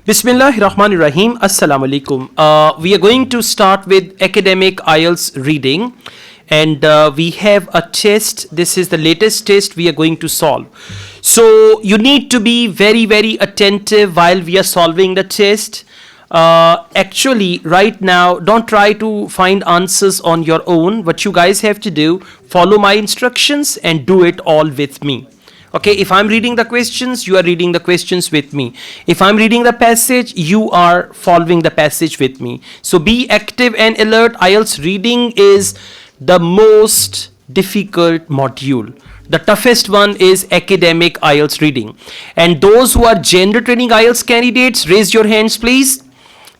Bismillahirrahmanirrahim. Assalamu alaikum. We are going to start with academic IELTS reading, and we have a test. This is the latest test we are going to solve. So you need to be very attentive while we are solving the test. Actually, right now, don't try to find answers on your own. What you guys have to do, follow my instructions and do it all with me. Okay, if I'm reading the questions, you are reading the questions with me. If I'm reading the passage, you are following the passage with me. So be active and alert. IELTS reading is the most difficult module. The toughest one is academic IELTS reading. And those who are gender training IELTS candidates, raise your hands please.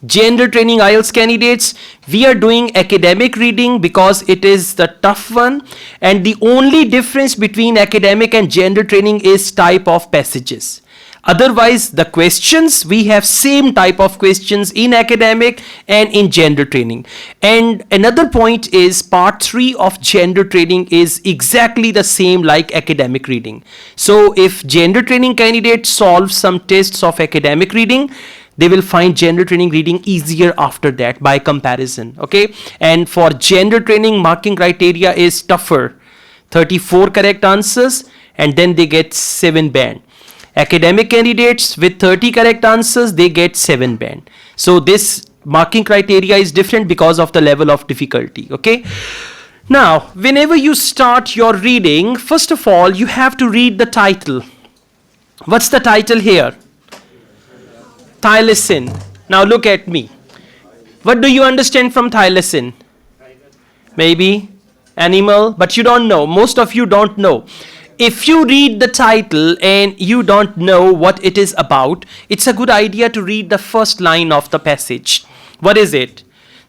Gender training IELTS candidates, we are doing academic reading because it is the tough one, and the only difference between academic and gender training is type of passages. Otherwise, the questions, we have same type of questions in academic and in gender training. And another point is part 3 of gender training is exactly the same like academic reading. So if gender training candidates solve some tests of academic reading, they will find gender training reading easier after that by comparison. Okay, and for gender training, marking criteria is tougher, 34 correct answers, and then they get 7 band. Academic candidates with 30 correct answers, they get 7 band. So this marking criteria is different because of the level of difficulty. Okay, now whenever you start your reading, first of all you have to read the title. What's the title here? Thylacine. Now look at me. What do you understand from thylacine? Maybe animal, but you don't know. Most of you don't know. If you read the title and you don't know what it is about, it's a good idea to read the first line of the passage. What is it?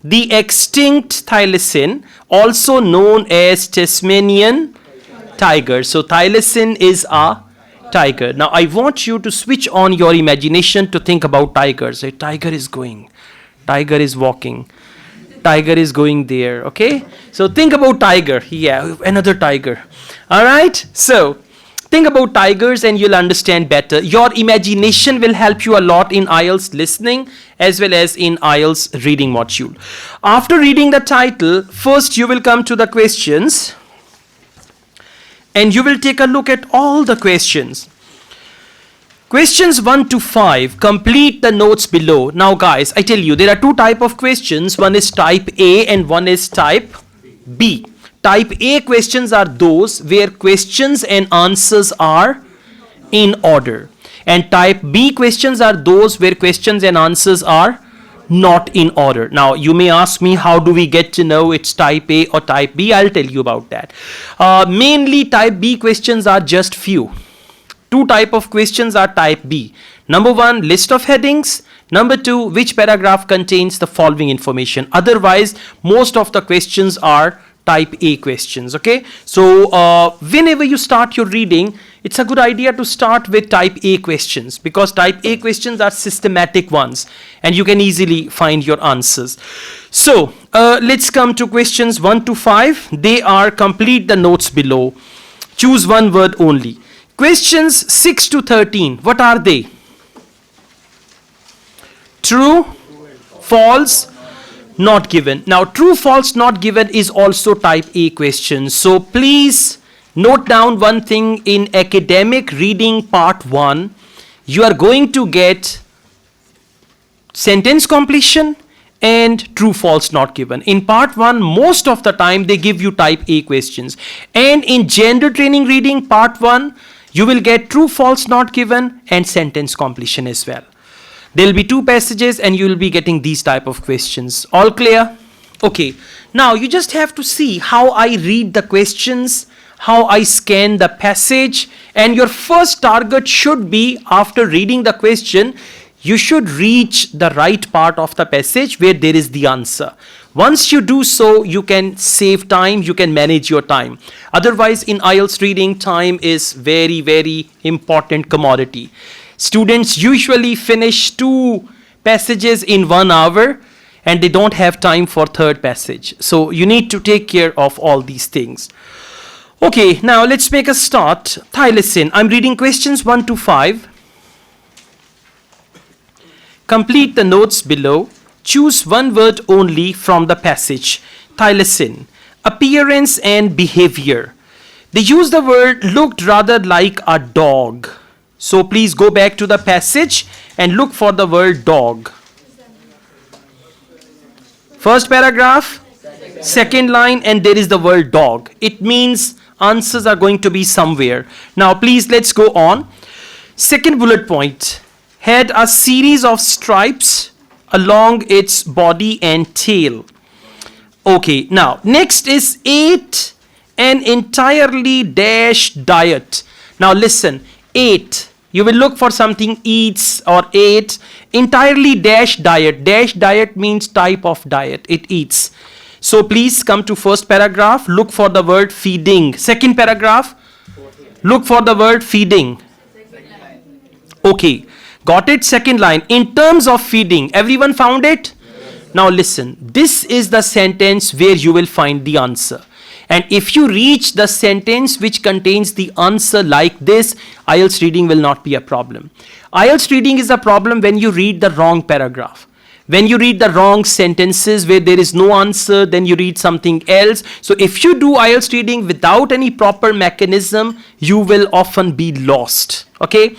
The extinct thylacine, also known as Tasmanian tiger. So thylacine is a tiger. Now I want you to switch on your imagination to think about tigers. A tiger is going, tiger is walking, tiger is going there. Okay, so think about tiger. Yeah, another tiger. All right, so think about tigers and you'll understand better. Your imagination will help you a lot in IELTS listening as well as in IELTS reading module. After reading the title, first you will come to the questions and you will take a look at all the questions. Questions 1 to 5, complete the notes below. Now guys, I tell you, there are two types of questions. One is type A and one is type B. Type A questions are those where questions and answers are in order. And type B questions are those where questions and answers are not in order. Now you may ask me, how do we get to know it's type A or type B? I'll tell you about that. Mainly type B questions are just few. Two type of questions are type B. Number 1, list of headings. Number 2, which paragraph contains the following information. Otherwise, most of the questions are type A questions. Okay, so whenever you start your reading, it's a good idea to start with type A questions because type A questions are systematic ones and you can easily find your answers. So let's come to questions 1 to 5. They are complete the notes below. Choose one word only. Questions 6 to 13, what are they? True, false, not given. Now true, false, not given is also type A questions. So please note down one thing. In academic reading part 1, you are going to get sentence completion and true, false, not given. In part 1, most of the time they give you type A questions. And in gender training reading part 1, you will get true, false, not given and sentence completion as well. There will be 2 passages and you will be getting these type of questions. All clear? Okay. Now you just have to see how I read the questions, how I scan the passage, and your first target should be, after reading the question, you should reach the right part of the passage where there is the answer. Once you do so, you can save time, you can manage your time. Otherwise, in IELTS reading, time is very important commodity. Students usually finish 2 passages in 1 hour and they don't have time for 3rd passage. So you need to take care of all these things. Okay, now let's make a start. Thylacine. I'm reading questions 1 to 5. Complete the notes below. Choose one word only from the passage. Thylacine, appearance and behavior. They use the word looked rather like a dog. So please go back to the passage and look for the word dog. First paragraph, second line, and there is the word dog. It means answers are going to be somewhere. Now please let's go on. Second bullet point, had a series of stripes along its body and tail. Okay, now next is ate an entirely dash diet. Now listen, ate. You will look for something eats or ate. Entirely dash diet. Dash diet means type of diet. It eats. So please come to first paragraph. Look for the word feeding. Second paragraph. Look for the word feeding. Okay. Got it? Second line. In terms of feeding. Everyone found it? Now listen. This is the sentence where you will find the answer. And if you reach the sentence which contains the answer like this, IELTS reading will not be a problem. IELTS reading is a problem when you read the wrong paragraph. When you read the wrong sentences where there is no answer, then you read something else. So if you do IELTS reading without any proper mechanism, you will often be lost. Okay?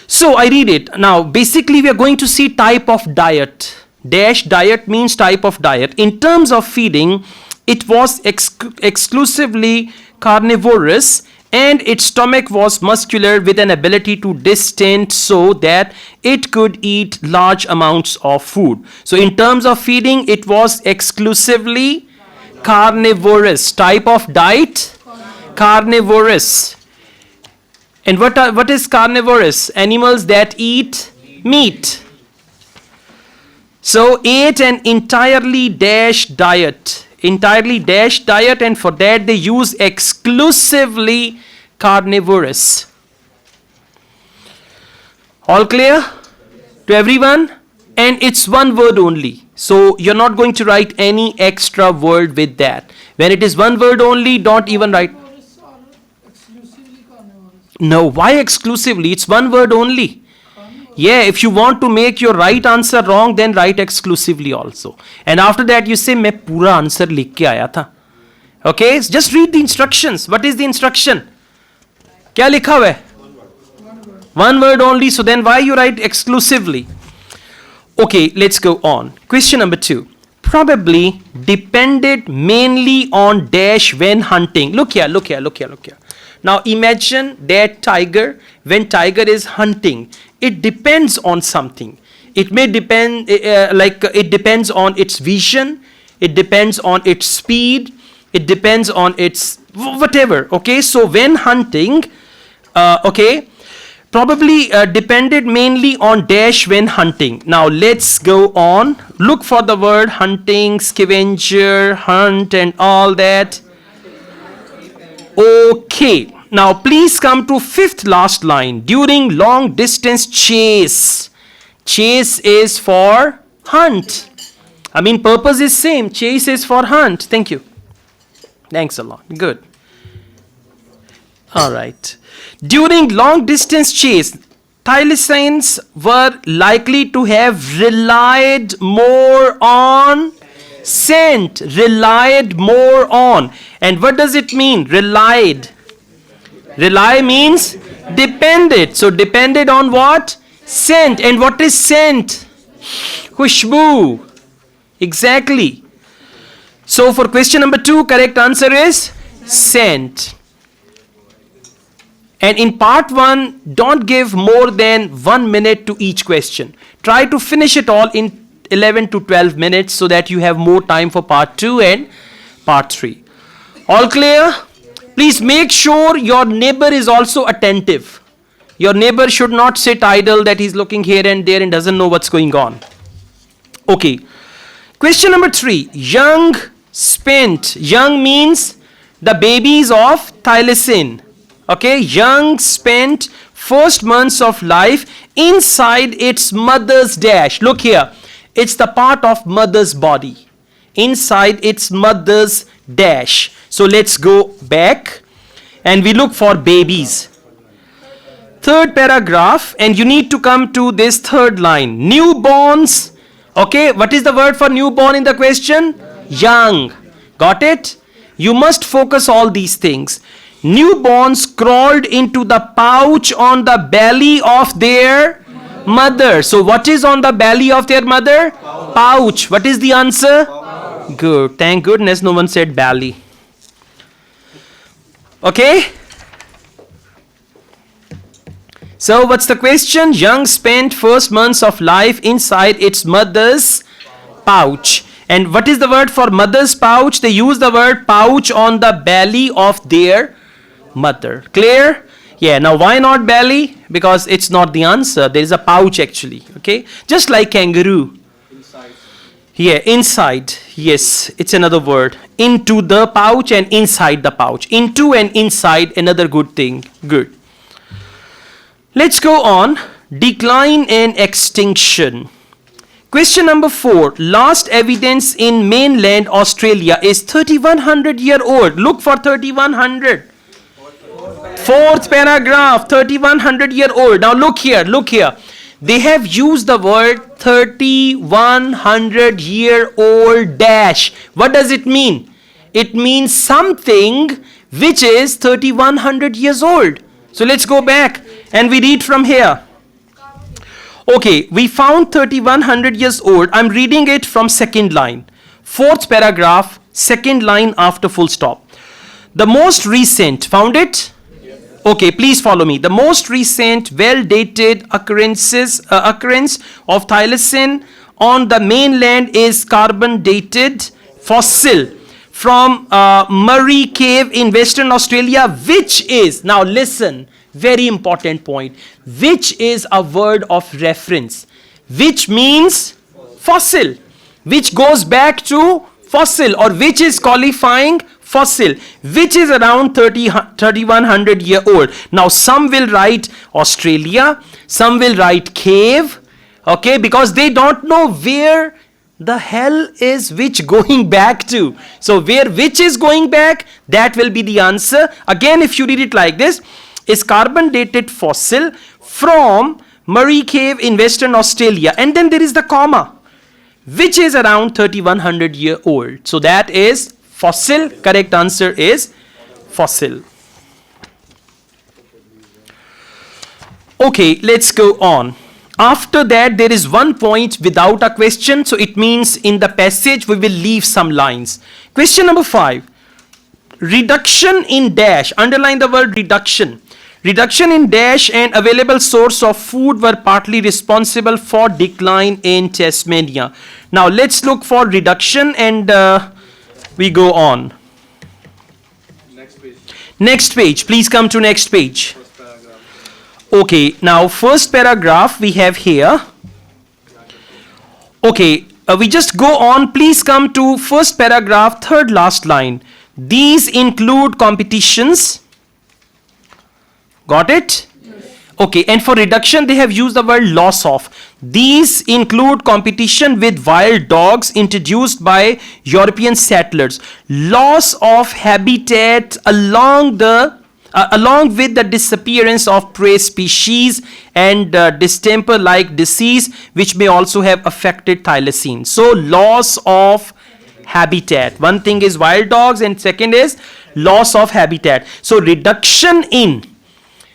So I read it. Now basically we are going to see type of diet. Dash diet means type of diet. In terms of feeding, it was exclusively carnivorous and its stomach was muscular with an ability to distend so that it could eat large amounts of food. So in terms of feeding, it was exclusively carnivorous. Type of diet? Carnivorous. And what is carnivorous? Animals that eat meat. So ate an entirely dash diet. Entirely dash diet, and for that they use exclusively carnivorous. All clear to everyone? And it's one word only. So you're not going to write any extra word with that. When it is one word only, don't even write. No, why exclusively? It's one word only. Yeah, if you want to make your right answer wrong, then write exclusively also. And after that you say, मैं पूरा answer लिख के आया था. Okay, just read the instructions. What is the instruction? क्या लिखा हुआ है? One word only. So then why you write exclusively? Okay, let's go on. Question number 2. Probably depended mainly on dash when hunting. Look here. Now imagine that tiger, when tiger is hunting, it depends on something. It may depend, it depends on its vision, it depends on its speed, it depends on its whatever. Okay, so when hunting, probably depended mainly on dash when hunting. Now let's go on. Look for the word hunting, scavenger, hunt and all that. Okay, now please come to fifth last line. During long distance chase. Chase is for hunt. I mean purpose is same. Chase is for hunt. Thank you. Thanks a lot. Good. All right. During long distance chase, thylacines were likely to have relied more on scent. Relied more on. And what does it mean? Relied. Rely means depended. So depended on what? Scent. And what is scent? Khushbu. Exactly. So for question number 2, correct answer is scent. And in part 1, don't give more than 1 minute to each question. Try to finish it all in 11 to 12 minutes so that you have more time for part 2 and part 3. All clear? Please make sure your neighbor is also attentive. Your neighbor should not sit idle that he's looking here and there and doesn't know what's going on. Okay. Question number 3. Young spent. Young means the babies of thylacine. Okay. Young spent first months of life inside its mother's dash. Look here. It's the part of mother's body. Inside its mother's dash. So let's go back and we look for babies. Third paragraph, and you need to come to this third line. Newborns. Okay, what is the word for newborn in the question? Young. Got it? You must focus all these things. Newborns crawled into the pouch on the belly of their mother. So what is on the belly of their mother? Pouch. What is the answer? Good. Thank goodness no one said belly. Okay? So what's the question? Young spent first months of life inside its mother's pouch. And what is the word for mother's pouch? They use the word pouch on the belly of their mother. Clear? Yeah, now why not belly? Because it's not the answer. There is a pouch actually. Okay? Just like kangaroo. Inside. Yeah, inside. Yes, it's another word. Into the pouch and inside the pouch. Into and inside, another good thing. Good. Let's go on. Decline and extinction. Question number 4. Last evidence in mainland Australia is 3100 year old. Look for 3100. Fourth paragraph, 3100 year old. Now look here, look here. They have used the word 3100 year old dash. What does it mean? It means something which is 3100 years old. So let's go back and we read from here. Okay, we found 3100 years old. I'm reading it from second line. Fourth paragraph, second line after full stop. The most recent, found it? Okay, please follow me. The most recent well-dated occurrence of thylacine on the mainland is carbon-dated fossil from Murray Cave in Western Australia, which is, now listen, very important point, which is a word of reference, which means fossil, which goes back to fossil, or which is qualifying fossil, which is around 3100 year old. Now some will write Australia, some will write cave, okay, because they don't know where the hell is which going back to. So where which is going back, that will be the answer. Again, if you read it like this, is carbon dated fossil from Murray Cave in Western Australia, and then there is the comma, which is around 3100 year old. So that is fossil. Correct answer is fossil. Okay, let's go on. After that, there is one point without a question. So it means in the passage we will leave some lines. Question number 5. Reduction in dash. Underline the word reduction. Reduction in dash and available source of food were partly responsible for decline in Tasmania. Now let's look for reduction and we go on. Next page. Please come to next page. Okay, now first paragraph we have here. Okay, we just go on. Please come to first paragraph, third last line. These include competitions. Got it? Yes. Okay, and for reduction they have used the word loss of. These include competition with wild dogs introduced by European settlers. Loss of habitat along with the disappearance of prey species and distemper-like disease, which may also have affected thylacine. So loss of habitat. One thing is wild dogs and second is loss of habitat. So reduction in.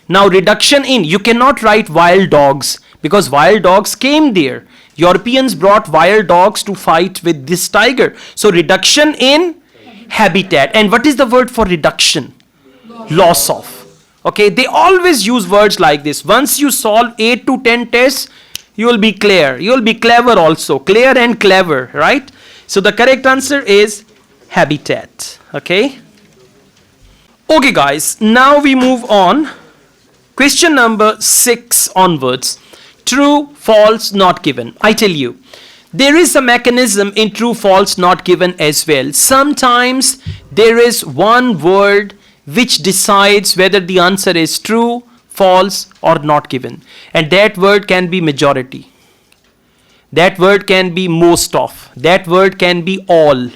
Now reduction in, you cannot write wild dogs because wild dogs came there. Europeans brought wild dogs to fight with this tiger. So reduction in habitat. And what is the word for reduction? Loss of. Okay, they always use words like this. Once you solve 8 to 10 tests, you will be clear. You will be clever also. Clear and clever, right? So the correct answer is habitat. Okay. Okay guys, now we move on. Question number 6 onwards. True, false, not given. I tell you, there is a mechanism in true, false, not given as well. Sometimes there is one word which decides whether the answer is true, false or not given. And that word can be majority. That word can be most of. That word can be all.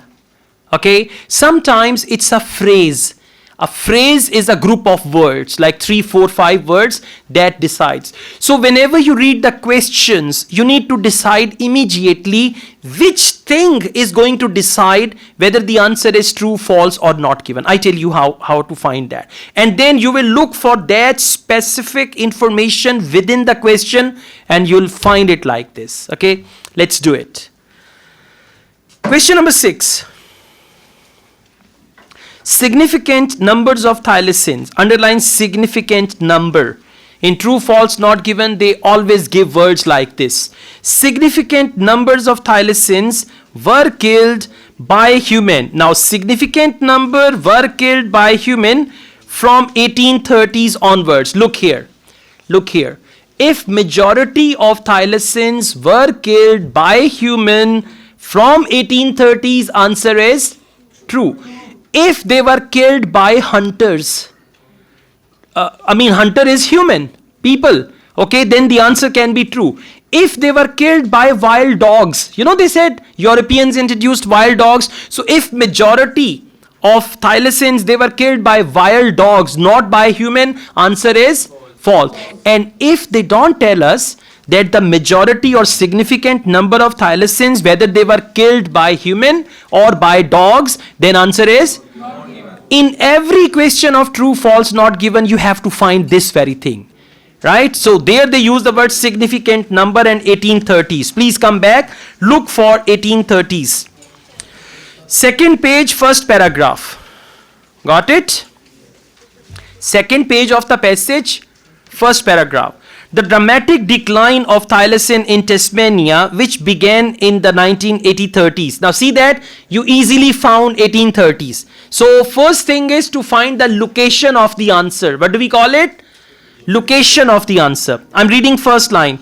Okay? Sometimes it's a phrase. A phrase is a group of words, like 3, 4, 5 words that decides. So whenever you read the questions, you need to decide immediately which thing is going to decide whether the answer is true, false or not given. I tell you how to find that. And then you will look for that specific information within the question and you'll find it like this. Okay, let's do it. Question number 6. Significant numbers of thylacines. Underline significant number. In true, false, not given, they always give words like this. Significant numbers of thylacines were killed by human. Now, significant number were killed by human from 1830s onwards. Look here. Look here. If majority of thylacines were killed by human from 1830s, answer is true. If they were killed by hunters, hunter is human, people, okay, then the answer can be true. If they were killed by wild dogs, they said Europeans introduced wild dogs. So if majority of thylacines, they were killed by wild dogs, not by human, answer is false. And if they don't tell us that the majority or significant number of thylacines, whether they were killed by human or by dogs, then answer is not given. In every question of true, false, not given, you have to find this very thing, right? So there they use the word significant number and 1830s. Please come back, look for 1830s. Second page, first paragraph. Got it? Second page of the passage, first paragraph. The dramatic decline of thylacine in Tasmania, which began in the 1930s. Now see that you easily found 1830s. So first thing is to find the location of the answer. What do we call it? Location of the answer. I'm reading first line.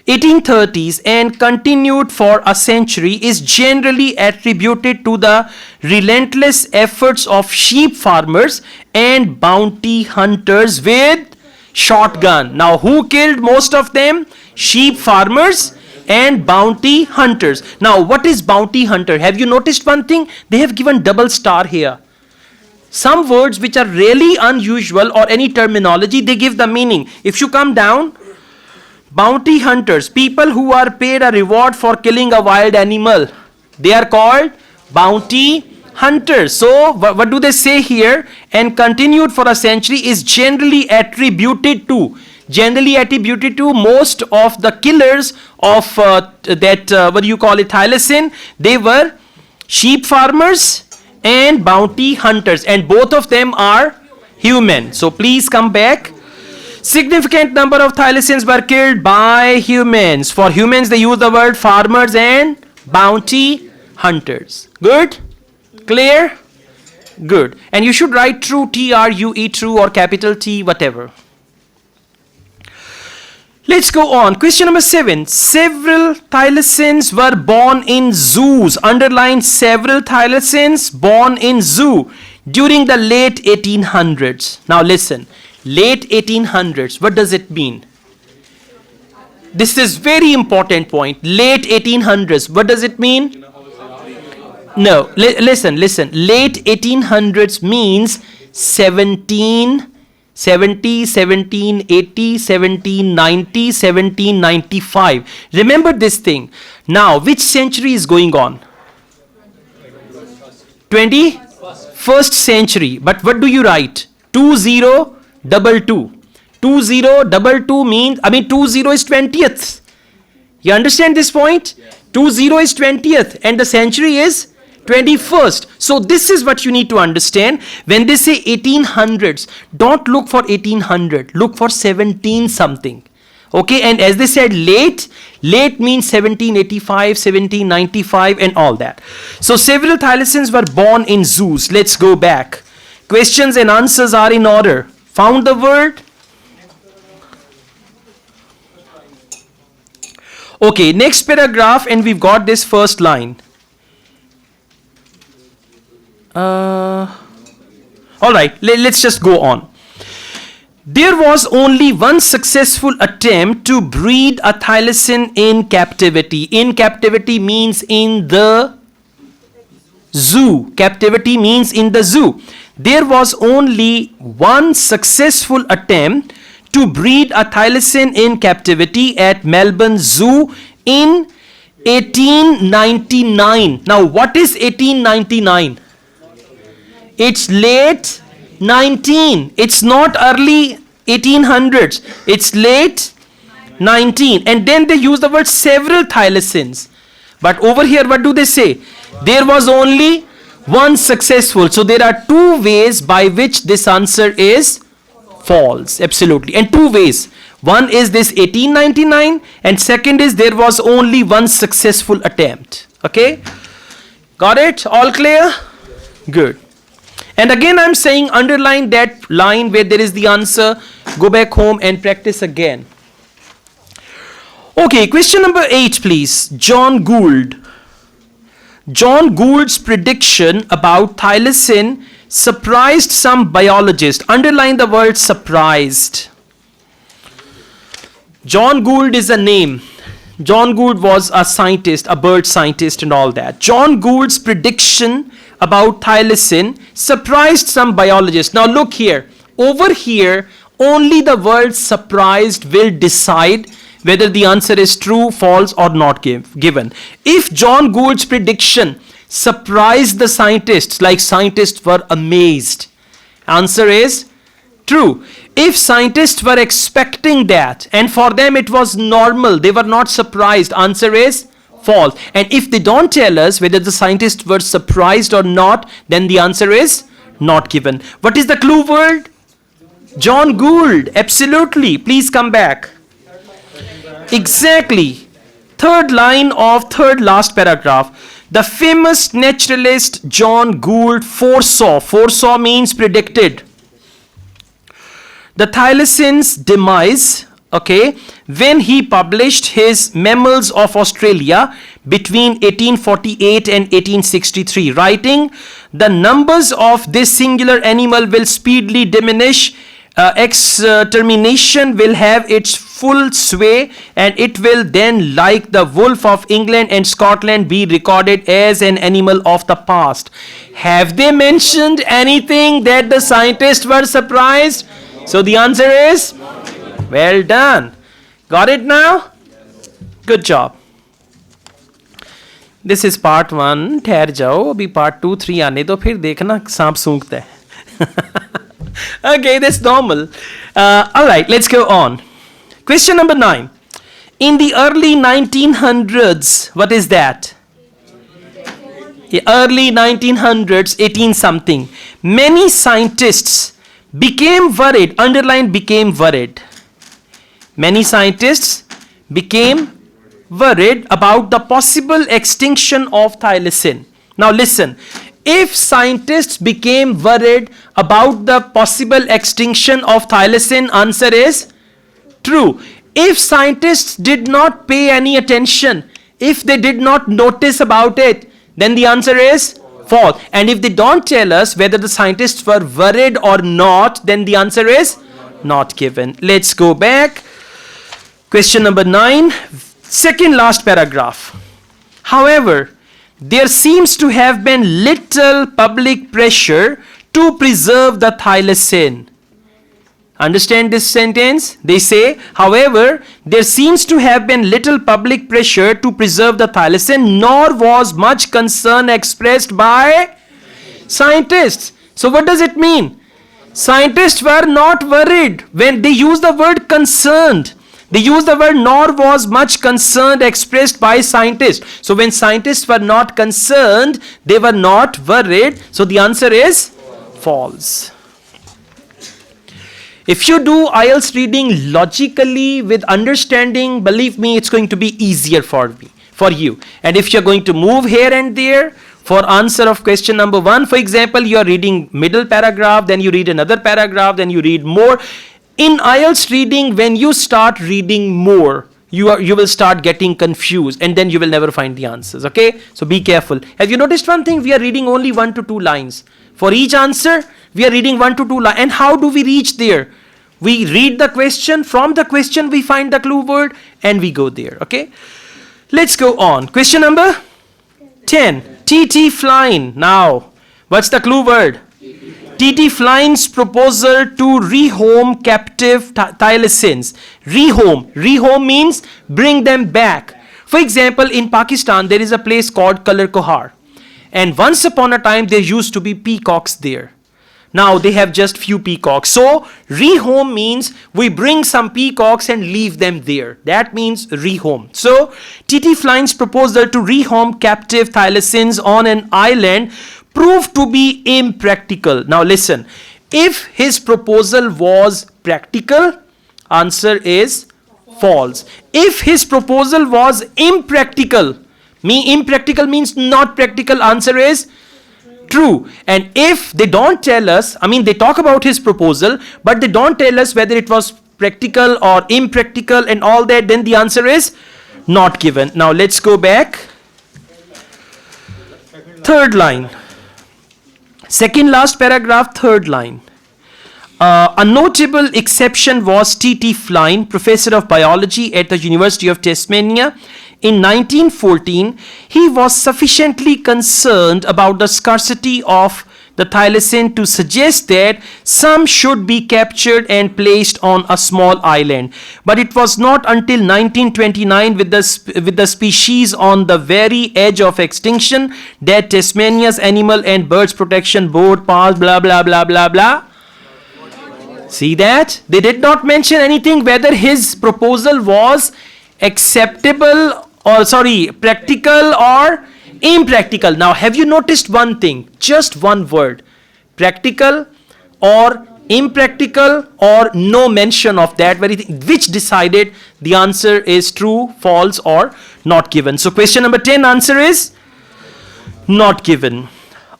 1830s and continued for a century is generally attributed to the relentless efforts of sheep farmers and bounty hunters with shotgun. Now who killed most of them? Sheep farmers and bounty hunters. Now what is bounty hunter? Have you noticed one thing? They have given double star here. Some words which are really unusual or any terminology, they give the meaning. If you come down, bounty hunters, people who are paid a reward for killing a wild animal, they are called bounty hunters. So what do they say here? And continued for a century is generally attributed to most of the killers of thylacine. They were sheep farmers and bounty hunters, and both of them are human. So please come back. Significant number of thylacines were killed by humans. For humans they use the word farmers and bounty hunters. Good? Clear? Good. And you should write true, T-R-U-E, true, or capital T, whatever. Let's go on. Question number 7. Several thylacines were born in zoos. Underline several thylacines born in zoo during the late 1800s. Now listen. Late 1800s. What does it mean? This is very important point. Late 1800s. What does it mean? No, listen. Late 1800s means 1770, 1780, 1790, 1795. Remember this thing. Now, which century is going on? 21st century. But what do you write? 2022. 2022 means, 20 is 20th. You understand this point? 20 is 20th and the century is 21st. So this is what you need to understand. When they say 1800s, don't look for 1800. Look for 17 something. Okay, and as they said, late means 1785, 1795 and all that. So several thylacines were born in zoos. Let's go back. Questions and answers are in order. Found the word? Okay, next paragraph, and we've got this first line. Alright, let's just go on. There was only one successful attempt to breed a thylacine in captivity. In captivity means in the zoo. Captivity means in the zoo. There was only one successful attempt to breed a thylacine in captivity at Melbourne Zoo in 1899. Now, what is 1899? It's late 19. It's not early 1800s. It's late 19. And then they use the word several thylacines. But over here, what do they say? There was only one successful. So there are two ways by which this answer is false. Absolutely. And two ways. One is this 1899 and second is there was only one successful attempt. Okay? Got it? All clear? Good. And again I'm saying underline that line where there is the answer. Go back home and practice again. Okay, question number 8 please. John Gould. John Gould's prediction about thylacine surprised some biologists. Underline the word surprised. John Gould is a name. John Gould was a scientist, a bird scientist and all that. John Gould's prediction about thylacine surprised some biologists. Now look here. Over here, only the word surprised will decide whether the answer is true, false or not given. If John Gould's prediction surprised the scientists, like scientists were amazed, answer is true. If scientists were expecting that and for them it was normal, they were not surprised, answer is false. And if they don't tell us whether the scientists were surprised or not, then the answer is not given. What is the clue word? John Gould. Absolutely. Please come back. Exactly. Third line of third last paragraph. The famous naturalist John Gould foresaw means predicted, the thylacine's demise, okay, when he published his Mammals of Australia between 1848 and 1863, writing, the numbers of this singular animal will speedily diminish, extermination will have its full sway, and it will then, like the wolf of England and Scotland, be recorded as an animal of the past. Have they mentioned anything that the scientists were surprised? So the answer is well done. Got it now? Good job. This is part 1. ठहर जाओ, अभी part 2, 3 आने दो, फिर देखना सांप सूंघता है. Okay, that's normal. All right, let's go on. Question number 9. In the early 1900s, what is that? The early 1900s, 18 something. Many scientists became worried. Underline became worried. Many scientists became worried about the possible extinction of thylacine. Now listen. If scientists became worried about the possible extinction of thylacine, answer is true. If scientists did not pay any attention, if they did not notice about it, then the answer is false. And if they don't tell us whether the scientists were worried or not, then the answer is not given. Let's go back. Question number 9, second last paragraph. However, there seems to have been little public pressure to preserve the thylacine. Understand this sentence? They say, however, there seems to have been little public pressure to preserve the thylacine, nor was much concern expressed by scientists. So what does it mean? Scientists were not worried. When they use the word concerned, they use the word nor was much concern expressed by scientists. So when scientists were not concerned, they were not worried. So the answer is false. If you do IELTS reading logically with understanding, believe me, it's going to be easier for you. And if you're going to move here and there for answer of question number 1, for example, you are reading middle paragraph, then you read another paragraph, then you read more. In IELTS reading, when you start reading more, you will start getting confused and then you will never find the answers. Okay? So be careful. Have you noticed one thing? We are reading only 1 to 2 lines. For each answer, we are reading 1 to 2 lines. And how do we reach there? We read the question. From the question, we find the clue word and we go there. Okay? Let's go on. Question number 10. T.T. Flynn. Now, what's the clue word? T.T. Flynn's proposal to rehome captive thylacines. Rehome means bring them back. For example, in Pakistan, there is a place called Kalar Kohar. And once upon a time, there used to be peacocks there. Now they have just few peacocks. So rehome means we bring some peacocks and leave them there. That means rehome. So T.T. Flynn's proposal to rehome captive thylacines on an island proved to be impractical. Now listen, if his proposal was practical, answer is false. If his proposal was impractical means not practical, answer is true. And if they don't tell us, they talk about his proposal, but they don't tell us whether it was practical or impractical and all that, then the answer is not given. Now let's go back. Third line. Second last paragraph, third line. A notable exception was T.T. Flynn, professor of biology at the University of Tasmania. In 1914, he was sufficiently concerned about the scarcity of the thylacine to suggest that some should be captured and placed on a small island. But it was not until 1929, with the species on the very edge of extinction, that Tasmania's Animal and Birds Protection Board passed blah blah blah blah blah. See that? They did not mention anything whether his proposal was acceptable or practical or impractical. Now have you noticed one thing? Just one word. Practical or impractical, or no mention of that very thing, which decided the answer is true, false or not given. So question number 10, answer is not given.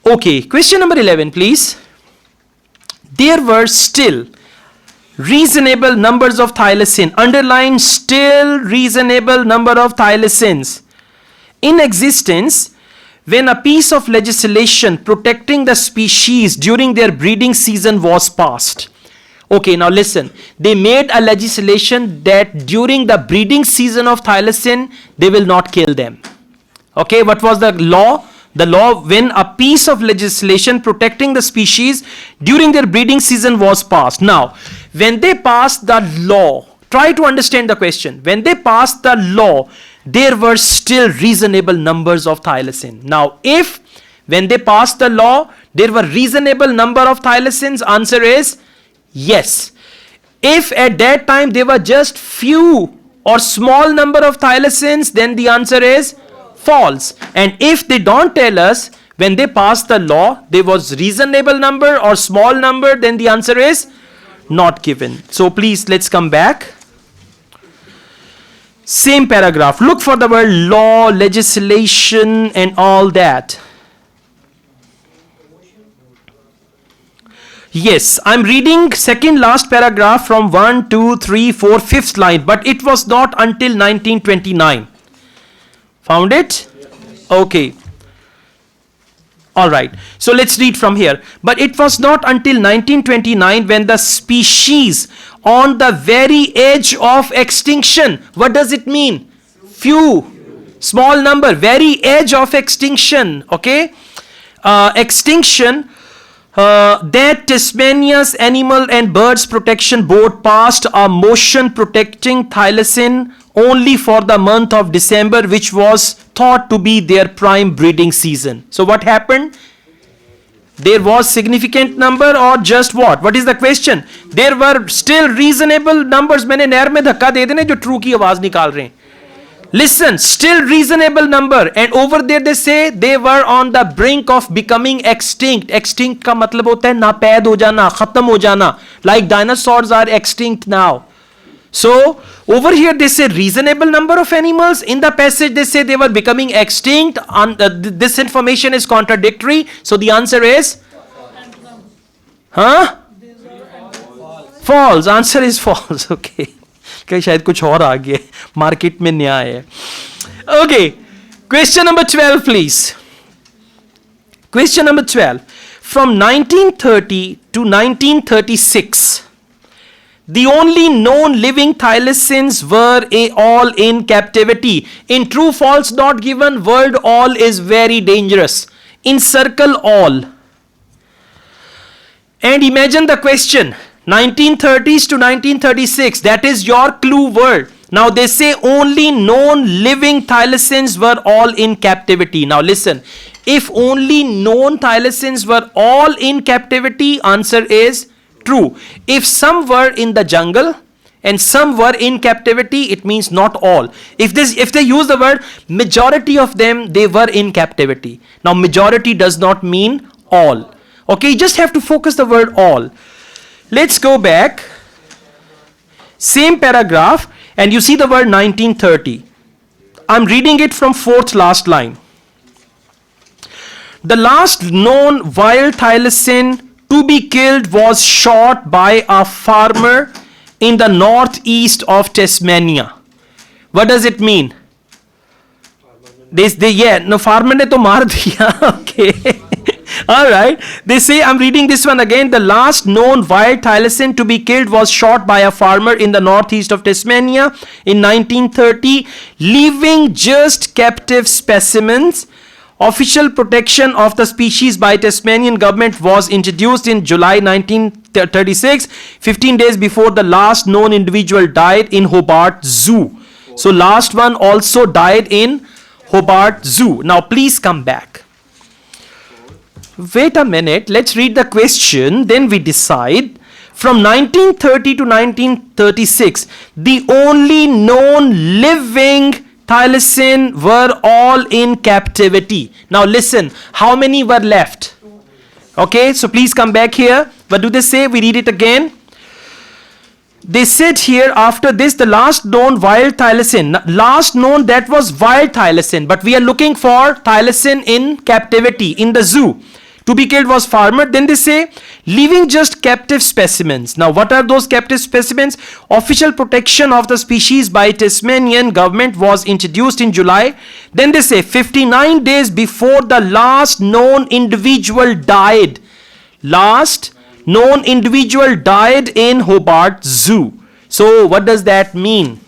Okay, question number 11 please. There were still reasonable numbers of thylacine. Underline, still reasonable number of thylacines in existence when a piece of legislation protecting the species during their breeding season was passed. Okay, now listen. They made a legislation that during the breeding season of thylacine, they will not kill them. Okay, what was the law? The law when a piece of legislation protecting the species during their breeding season was passed. Now, when they passed the law, try to understand the question. When they passed the law, there were still reasonable numbers of thylacine. Now, if when they passed the law, there were reasonable number of thylacines, answer is yes. If at that time there were just few or small number of thylacines, then the answer is false. And if they don't tell us when they passed the law there was reasonable number or small number, then the answer is not given. So please let's come back. Same paragraph. Look for the word law, legislation and all that. Yes, I'm reading second last paragraph from 1, 2, 3, 4, 5th line, but it was not until 1929. Found it? Okay. Alright. So let's read from here. But it was not until 1929 when the species on the very edge of extinction. What does it mean? Few. Small number. Very edge of extinction. Okay. Extinction. That Tasmania's Animal and Birds Protection Board passed a motion protecting thylacine only for the month of December, which was thought to be their prime breeding season. So what happened? There was significant number or just what? What is the question? There were still reasonable numbers. मैंने नहर में धक्का दे देने जो true की आवाज निकाल रहे हैं. Listen, still reasonable number, and over there they say they were on the brink of becoming extinct. Extinct का मतलब होता है नापैद हो जाना, खत्म हो जाना. Like dinosaurs are extinct now. So over here they say reasonable number of animals. In the passage they say they were becoming extinct. This information is contradictory. So the answer is false. Answer is false. Okay. कहीं शायद कुछ और आ गया market में नया है. Okay. Question number 12 please. Question number 12. From 1930 to 1936. The only known living thylacines were all in captivity. In true false not given, word all is very dangerous. Encircle all. And imagine the question, 1930s to 1936, that is your clue word. Now they say only known living thylacines were all in captivity. Now listen, if only known thylacines were all in captivity, answer is true. If some were in the jungle and some were in captivity, it means not all. If they use the word majority of them, they were in captivity. Now majority does not mean all. Okay, you just have to focus the word all. Let's go back. Same paragraph, and you see the word 1930. I'm reading it from fourth last line. The last known wild thylacine to be killed was shot by a farmer in the northeast of Tasmania. What does it mean? Farmer ne to maar diya. Okay. All right. They say, I'm reading this one again. The last known wild thylacine to be killed was shot by a farmer in the northeast of Tasmania in 1930, leaving just captive specimens. Official protection of the species by Tasmanian government was introduced in July 1936, 15 days before the last known individual died in Hobart Zoo. So last one also died in Hobart Zoo. Now please come back. Wait a minute, let's read the question, then we decide. From 1930 to 1936, the only known living thylacine were all in captivity. Now listen, how many were left? Okay, so please come back here. What do they say? We read it again. They said here, after this, the last known wild thylacine. Last known, that was wild thylacine, but we are looking for thylacine in captivity, in the zoo. To be killed was farmer. Then they say, leaving just captive specimens. Now what are those captive specimens? Official protection of the species by Tasmanian government was introduced in July. Then they say 59 days before the last known individual died. Last known individual died in Hobart Zoo. So what does that mean?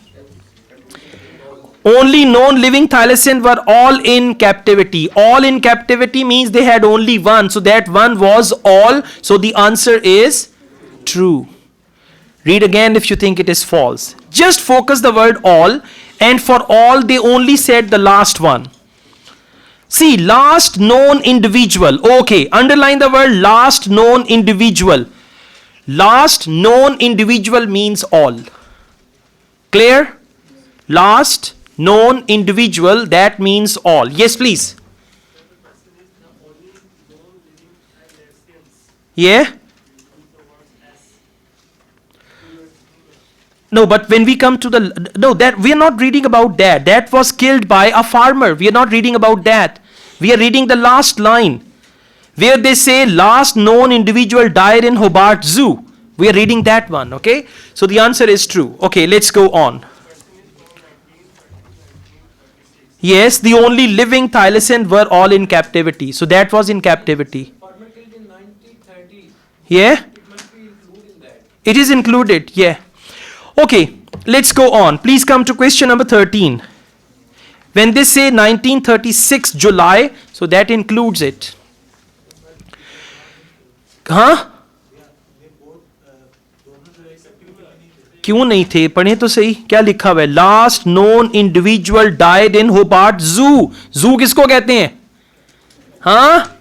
Only known living thylacine were all in captivity. All in captivity means they had only one. So that one was all. So the answer is true. Read again if you think it is false. Just focus the word all. And for all, they only said the last one. See, last known individual. Okay, underline the word last known individual. Last known individual means all. Clear? Last known individual, that means all. Yes, please. Yeah? No, but when we come to the, no, that we are not reading about that. That was killed by a farmer. We are not reading about that. We are reading the last line, where they say last known individual died in Hobart Zoo. We are reading that one, okay? So the answer is true. Okay, let's go on. Yes, the only living thylacine were all in captivity. So that was in captivity. Farmer killed in 1930. Yeah? It must be included in that. It is included, yeah. Okay, let's go on. Please come to question number 13. When they say 1936 July, so that includes it. Huh? क्यों नहीं थे? पढ़े तो सही, क्या लिखा हुआ है? Last known individual died in Hobart जू. जू किसको कहते हैं? हाँ,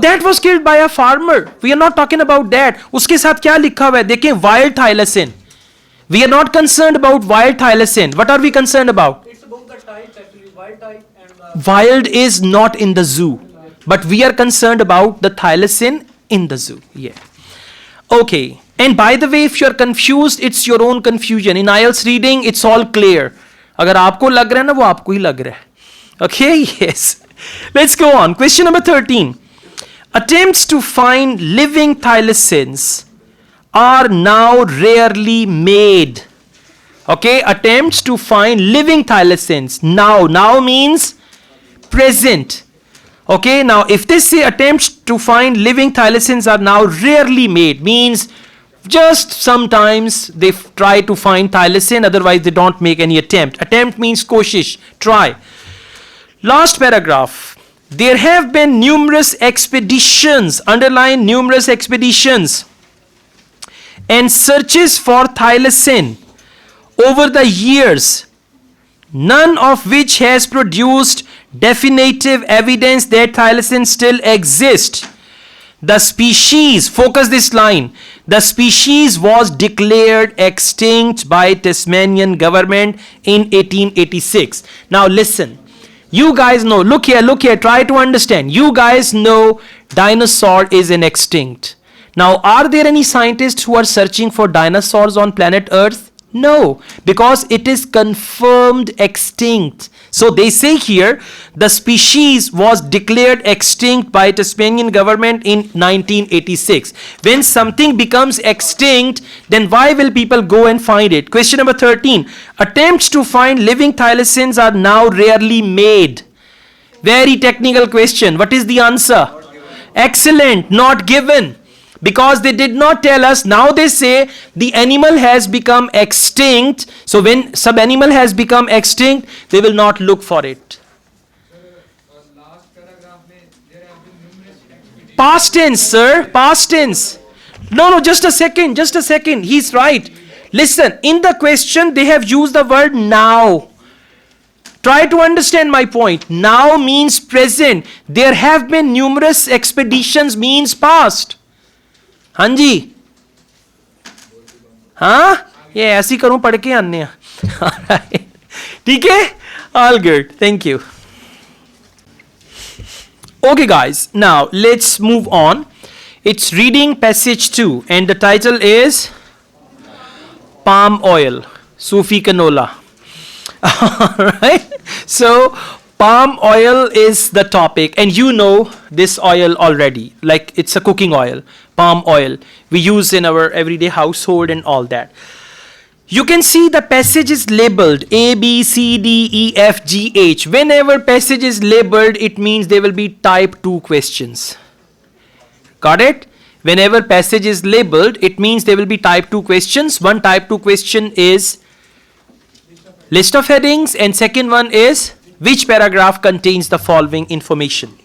that was killed by a farmer. We are not talking about that. उसके साथ क्या लिखा हुआ है? देखें, wild thylacine. We are not concerned about wild thylacine. What are we concerned about? It's about the type actually, wild type and Wild is not in the zoo, but we are concerned about the thylacine in the zoo. Yeah. Okay. And by the way, if you are confused, it's your own confusion. In IELTS reading, it's all clear. अगर आपको लग रहा है ना, वो आपको ही लग रहा है. Okay. Yes. Let's go on. Question number 13. Attempts to find living thylacines are now rarely made. Okay, attempts to find living thylacines. Now means present. Okay, now if they say attempts to find living thylacines are now rarely made, means Just sometimes they try to find thylasin, otherwise they don't make any attempt. Attempt means koshish, try. Last paragraph. There have been numerous expeditions, underline numerous expeditions, and searches for thylasin over the years, none of which has produced definitive evidence that thylasin still exists. The species, focus this line, the species was declared extinct by Tasmanian government in 1886. Now listen, you guys know, look here, try to understand. You guys know dinosaur is an extinct. Now, are there any scientists who are searching for dinosaurs on planet Earth? No, because it is confirmed extinct. So they say here, the species was declared extinct by Tasmanian government in 1986. When something becomes extinct, then why will people go and find it? Question number 13. Attempts to find living thylacines are now rarely made. Very technical question. What is the answer? Excellent, not given. Because they did not tell us. Now they say the animal has become extinct. So when some animal has become extinct, they will not look for it. Last paragraph mein there have been numerous expeditions. Past tense, sir. Past tense. No, just a second. He's right. Listen, in the question they have used the word now. Try to understand my point. Now means present. There have been numerous expeditions means past. हाँ जी, हाँ ये ऐसी करूं पढ़ के आने ठीक है, all good, thank you. Okay guys, now let's move on. It's reading passage 2 and the title is palm oil, Sufi canola. Alright, so palm oil is the topic and you know this oil already, like it's a cooking oil. Palm oil we use in our everyday household and all that. You can see the passage is labeled A, B, C, D, E, F, G, H. Whenever passage is labeled, it means there will be type 2 questions. Got it? Whenever passage is labeled, it means there will be type 2 questions. One type 2 question is list of headings and second one is which paragraph contains the following information.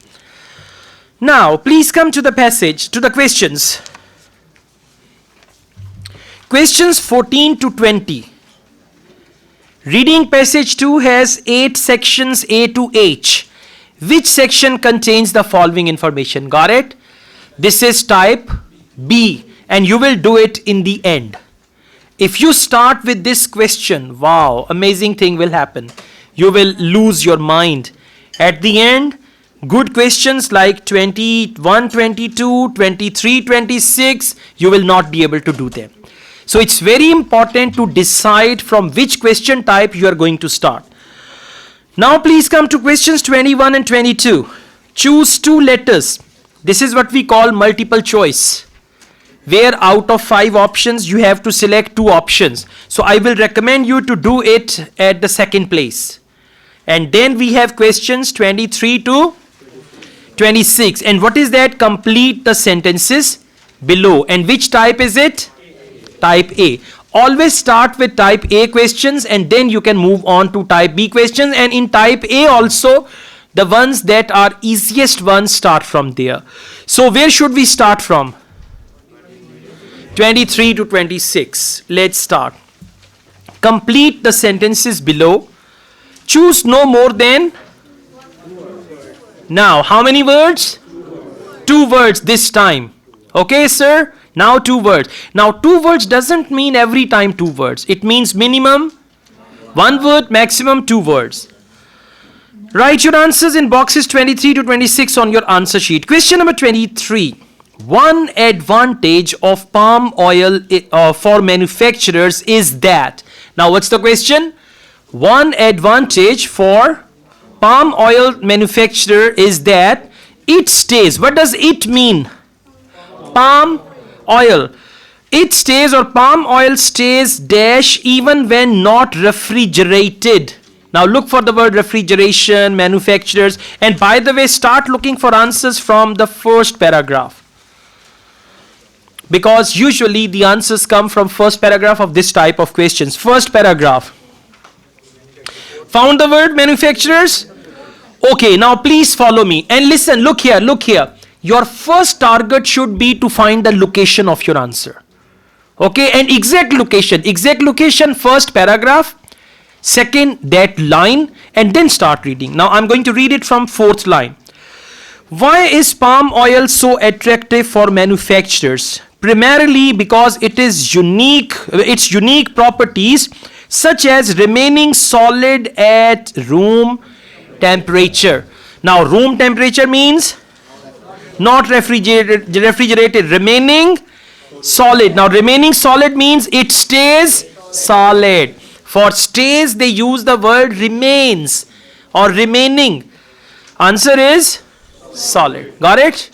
Now, please come to the passage, to the questions. Questions 14 to 20. Reading passage 2 has 8 sections A to H. Which section contains the following information? Got it? This is type B and you will do it in the end. If you start with this question, wow, amazing thing will happen. You will lose your mind. At the end, good questions like 21, 22, 23, 26, you will not be able to do them. So it's very important to decide from which question type you are going to start. Now please come to questions 21 and 22. Choose 2 letters. This is what we call multiple choice, where out of 5 options you have to select 2 options. So I will recommend you to do it at the second place. And then we have questions 23 to 26. And what is that? Complete the sentences below. And which type is it? Type A. Always start with type A questions and then you can move on to type B questions. And in type A also, the ones that are easiest ones start from there. So where should we start from? 23 to 26. Let's start. Complete the sentences below. Choose no more than. Now, how many words? 2 words this time. Okay, sir? Now 2 words. Now 2 words doesn't mean every time 2 words. It means minimum 1 word, maximum 2 words. Write your answers in boxes 23 to 26 on your answer sheet. Question number 23. One advantage of palm oil for manufacturers is that. Now what's the question? One advantage for palm oil manufacturer is that it stays. What does it mean? Palm oil. It stays or palm oil stays dash even when not refrigerated. Now look for the word refrigeration, manufacturers, and by the way, start looking for answers from the first paragraph. because usually the answers come from first paragraph of this type of questions. First paragraph. Found the word manufacturers? Okay, now please follow me and listen. Look here, look here. Your first target should be to find the location of your answer. Okay, and exact location, first paragraph, second that line, and then start reading. Now I'm going to read it from fourth line. Why is palm oil so attractive for manufacturers? Primarily because it is unique, its unique properties such as remaining solid at room temperature. Now room temperature means not refrigerated, remaining solid. Now remaining solid means it stays solid. For stays they use the word remains or remaining. Answer is solid. Got it?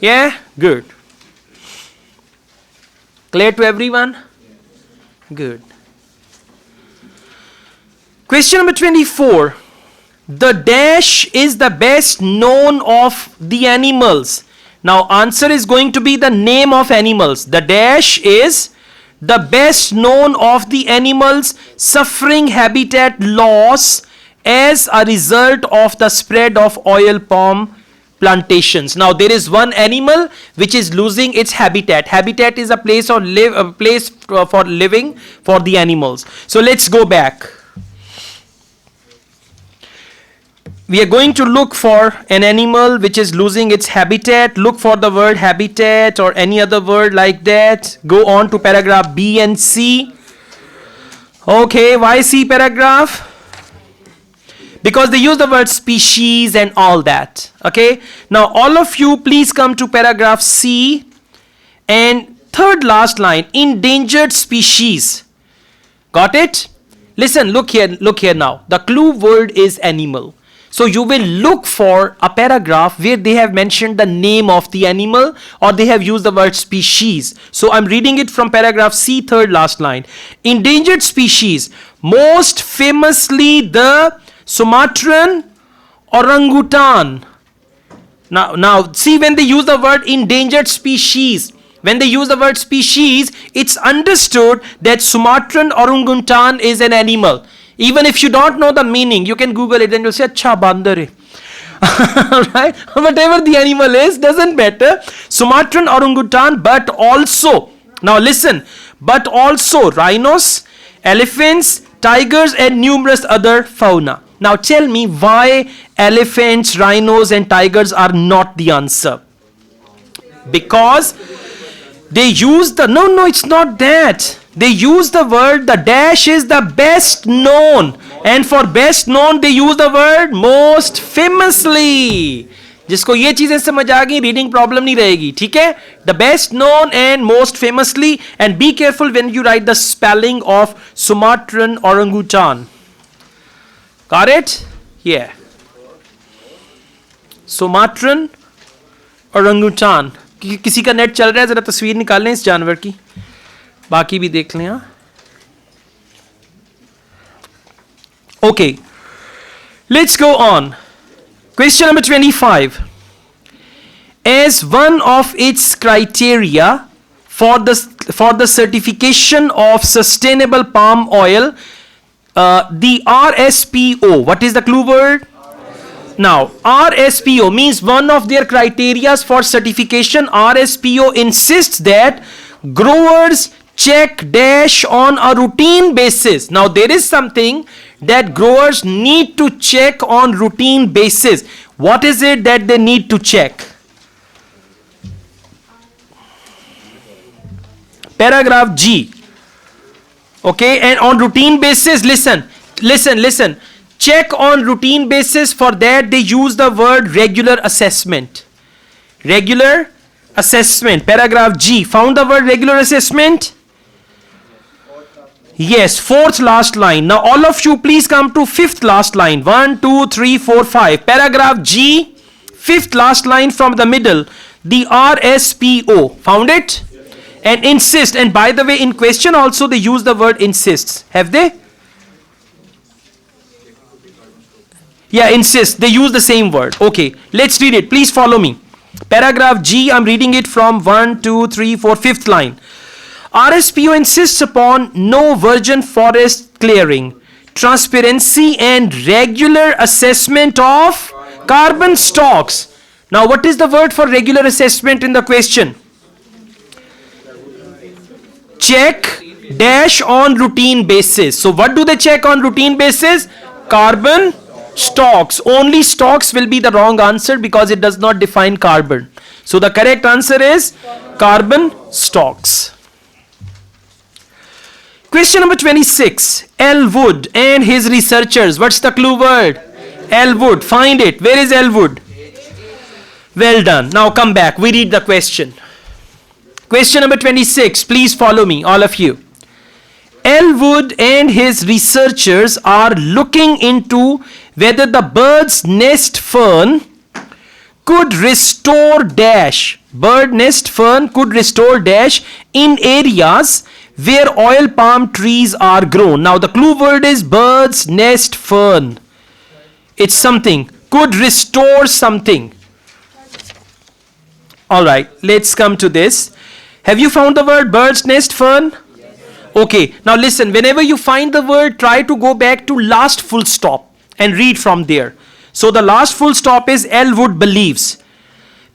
Yeah? Good. Clear to everyone? Good. Question number 24. The dash is the best known of the animals. Now answer is going to be the name of animals. The dash is the best known of the animals suffering habitat loss as a result of the spread of oil palm plantations. Now there is one animal which is losing its habitat. Habitat is a place for living for the animals. So let's go back. We are going to look for an animal which is losing its habitat. Look for the word habitat or any other word like that. Go on to paragraph B and C. Okay, why C paragraph? Because they use the word species and all that. Okay, now all of you please come to paragraph C and third last line, endangered species. Got it? Listen, look here now. The clue word is animal. So you will look for a paragraph where they have mentioned the name of the animal or they have used the word species. So I'm reading it from paragraph C, third last line. Endangered species, most famously the Sumatran orangutan. Now see, when they use the word endangered species, when they use the word species, it's understood that Sumatran orangutan is an animal. Even if you don't know the meaning, you can Google it and you'll say, "Acha bandar hai." Right? Whatever the animal is, doesn't matter. Sumatran orangutan, but also, now listen, but also rhinos, elephants, tigers, and numerous other fauna. Now tell me why elephants, rhinos, and tigers are not the answer. Because they use the, no, it's not that. They use the word, the dash is the best known. And for best known, they use the word most famously. जिसको ये चीजें समझ आ गई, reading problem नहीं रहेगी. ठीक है? The best known and most famously. And be careful when you write the spelling of Sumatran orangutan. Got it? Yeah. Sumatran orangutan. किसी का नेट चल रहा है, जरा तस्वीर निकाल लें इस जानवर की, बाकी भी देख लें. Okay, let's go on. Question number 25. As one of its criteria for the certification of sustainable palm oil, the RSPO, what is the clue word? Now, RSPO means one of their criteria for certification. RSPO insists that growers check dash on a routine basis. Now, there is something that growers need to check on routine basis. What is it that they need to check? Paragraph G. Okay, and on routine basis, listen. Check on routine basis. For that they use the word regular assessment. Regular assessment. Paragraph G. Found the word regular assessment? Yes, fourth last line. Now all of you please come to fifth last line. 1, 2, 3, 4, 5. Paragraph G, fifth last line from the middle. The RSPO. Found it? And insist. And by the way, in question also they use the word insists. Have they? Yeah, insist. They use the same word. Okay, let's read it. Please follow me. Paragraph G, I'm reading it from 1, 2, 3, 4, 5th line. RSPO insists upon no virgin forest clearing, transparency and regular assessment of carbon stocks. Now what is the word for regular assessment in the question? Check dash on routine basis. So what do they check on routine basis? Carbon stocks. Only stocks will be the wrong answer because it does not define carbon. So the correct answer is carbon stocks. Question number 26. Elwood and his researchers. What's the clue word? Elwood. Find it. Where is Elwood? Well done. Now come back. We read the question. Question number 26. Please follow me, all of you. Elwood and his researchers are looking into whether the bird's nest fern could restore dash. Bird nest fern could restore dash in areas where oil palm trees are grown. Now the clue word is bird's nest fern. It's something. Could restore something. Alright, let's come to this. Have you found the word bird's nest fern? Okay, now listen, whenever you find the word, try to go back to last full stop and read from there. So the last full stop is Elwood believes.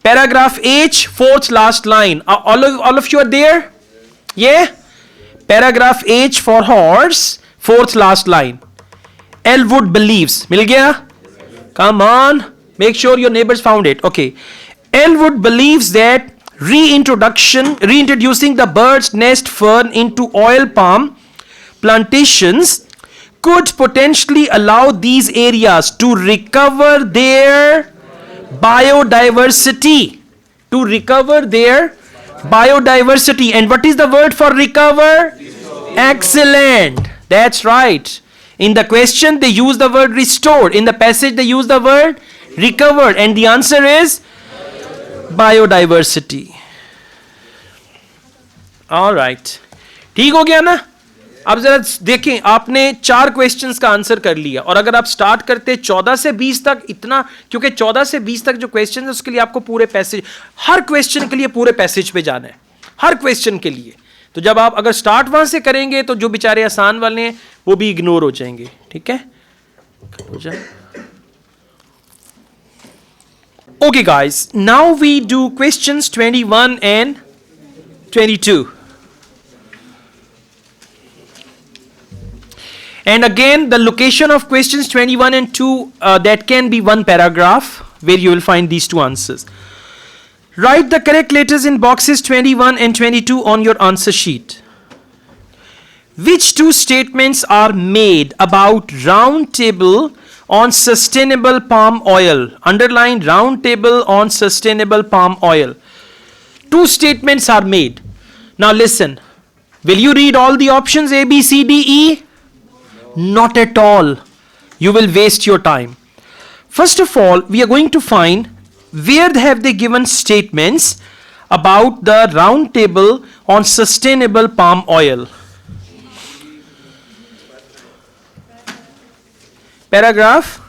Paragraph H, fourth last line. All of you are there? Yeah? Paragraph H for horse, fourth last line. Elwood believes. Mil gaya? Come on. Make sure your neighbors found it. Okay. Elwood believes that reintroducing the bird's nest fern into oil palm plantations could potentially allow these areas to recover their biodiversity. To recover their biodiversity. And what is the word for recover? Excellent. That's right. In the question they use the word restored. In the passage they use the word recovered. And the answer is biodiversity. Alright, ठीक हो गया ना? अब जरा देखें, आपने 4 questions का answer कर लिया और अगर आप स्टार्ट करते 14 से 20 तक, इतना क्योंकि 14 से 20 तक जो क्वेश्चन है उसके लिए आपको पूरे पैसेज, हर क्वेश्चन के लिए पूरे पैसेज पे जाना है, हर क्वेश्चन के लिए. तो जब आप अगर स्टार्ट वहां से करेंगे तो जो बेचारे आसान वाले हैं वो भी इग्नोर हो जाएंगे. ठीक है? Okay guys, now we do questions 21 and 22. And again the location of questions 21 and 2 that can be one paragraph where you will find these 2 answers. Write the correct letters in boxes 21 and 22 on your answer sheet. Which 2 statements are made about round table on sustainable palm oil? Underline round table on sustainable palm oil. 2 statements are made. Now listen. Will you read all the options A, B, C, D, E? Not at all. You will waste your time. First of all, we are going to find where have they given statements about the round table on sustainable palm oil. Paragraph.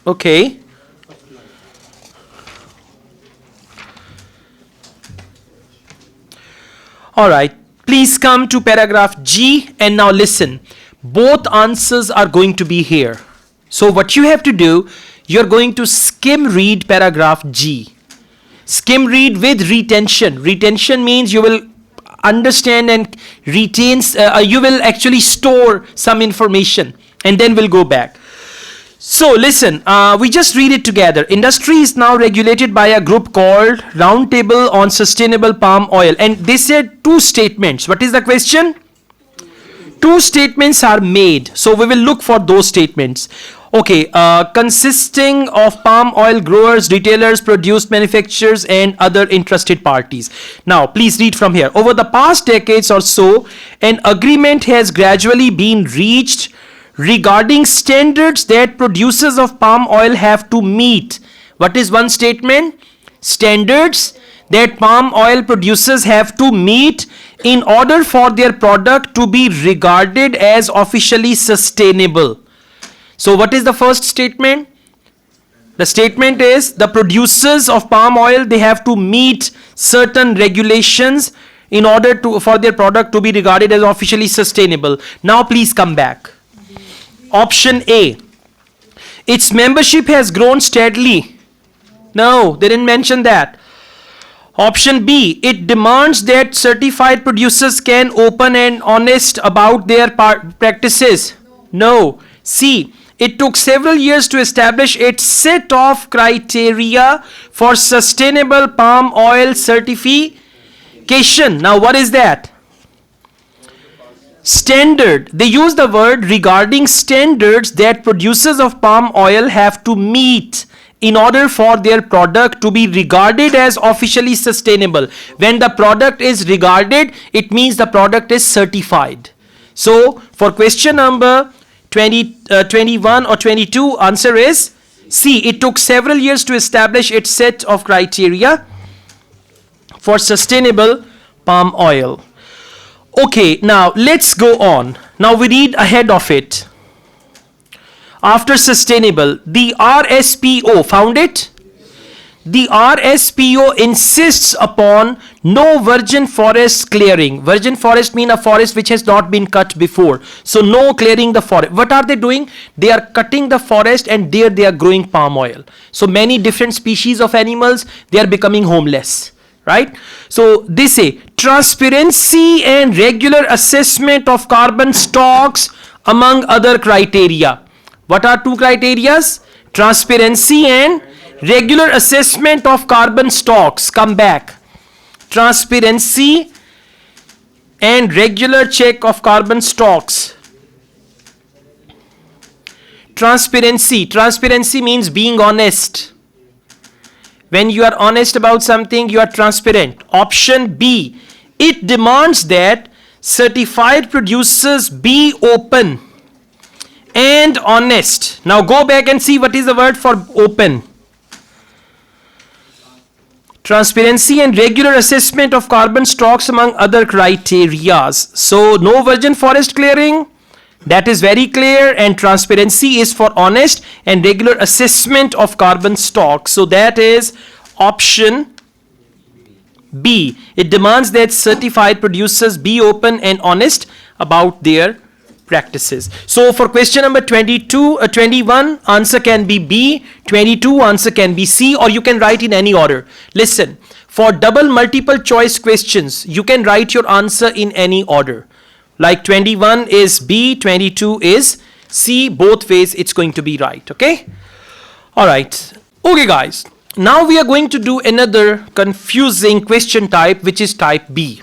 Okay. All right. Please come to paragraph G and now listen. Both answers are going to be here. So what you have to do, you're going to skim read paragraph G. Skim read with retention. Retention means you will understand and retains, you will actually store some information and then we'll go back. So listen, we just read it together. Industry is now regulated by a group called Roundtable on Sustainable Palm Oil, and they said 2 statements. What is the question? 2 statements are made, so we will look for those statements. Okay, consisting of palm oil growers, retailers, produce manufacturers and other interested parties. Now please read from here. Over the past decades or so, an agreement has gradually been reached regarding standards that producers of palm oil have to meet. What is one statement? Standards that palm oil producers have to meet in order for their product to be regarded as officially sustainable. So what is the first statement? The statement is the producers of palm oil, they have to meet certain regulations in order to for their product to be regarded as officially sustainable. Now please come back. Option A, its membership has grown steadily. No, they didn't mention that. Option B, it demands that certified producers can open and honest about their practices. No. C, it took several years to establish its set of criteria for sustainable palm oil certification. Now what is that? Standard. They use the word regarding standards that producers of palm oil have to meet in order for their product to be regarded as officially sustainable. When the product is regarded, it means the product is certified. So for question number 21 or 22, answer is C. It took several years to establish its set of criteria for sustainable palm oil. Okay, now let's go on. Now we read ahead of it. After sustainable, the RSPO, found it? The RSPO insists upon no virgin forest clearing. Virgin forest means a forest which has not been cut before. So no clearing the forest. What are they doing? They are cutting the forest and there they are growing palm oil. So many different species of animals, they are becoming homeless. Right? So they say transparency and regular assessment of carbon stocks among other criteria. What are two criterias? Transparency and regular assessment of carbon stocks. Come back. Transparency and regular check of carbon stocks. Transparency. Transparency means being honest. When you are honest about something, you are transparent. Option B. It demands that certified producers be open and honest. Now go back and see what is the word for open. Transparency and regular assessment of carbon stocks among other criteria. So no virgin forest clearing, that is very clear, and transparency is for honest and regular assessment of carbon stocks. So that is option B. It demands that certified producers be open and honest about their practices. So for question number 21, answer can be B, 22, answer can be C, or you can write in any order. Listen, for double multiple choice questions, you can write your answer in any order. Like 21 is B, 22 is C, both ways it's going to be right, okay? Alright, okay guys, now we are going to do another confusing question type, which is type B.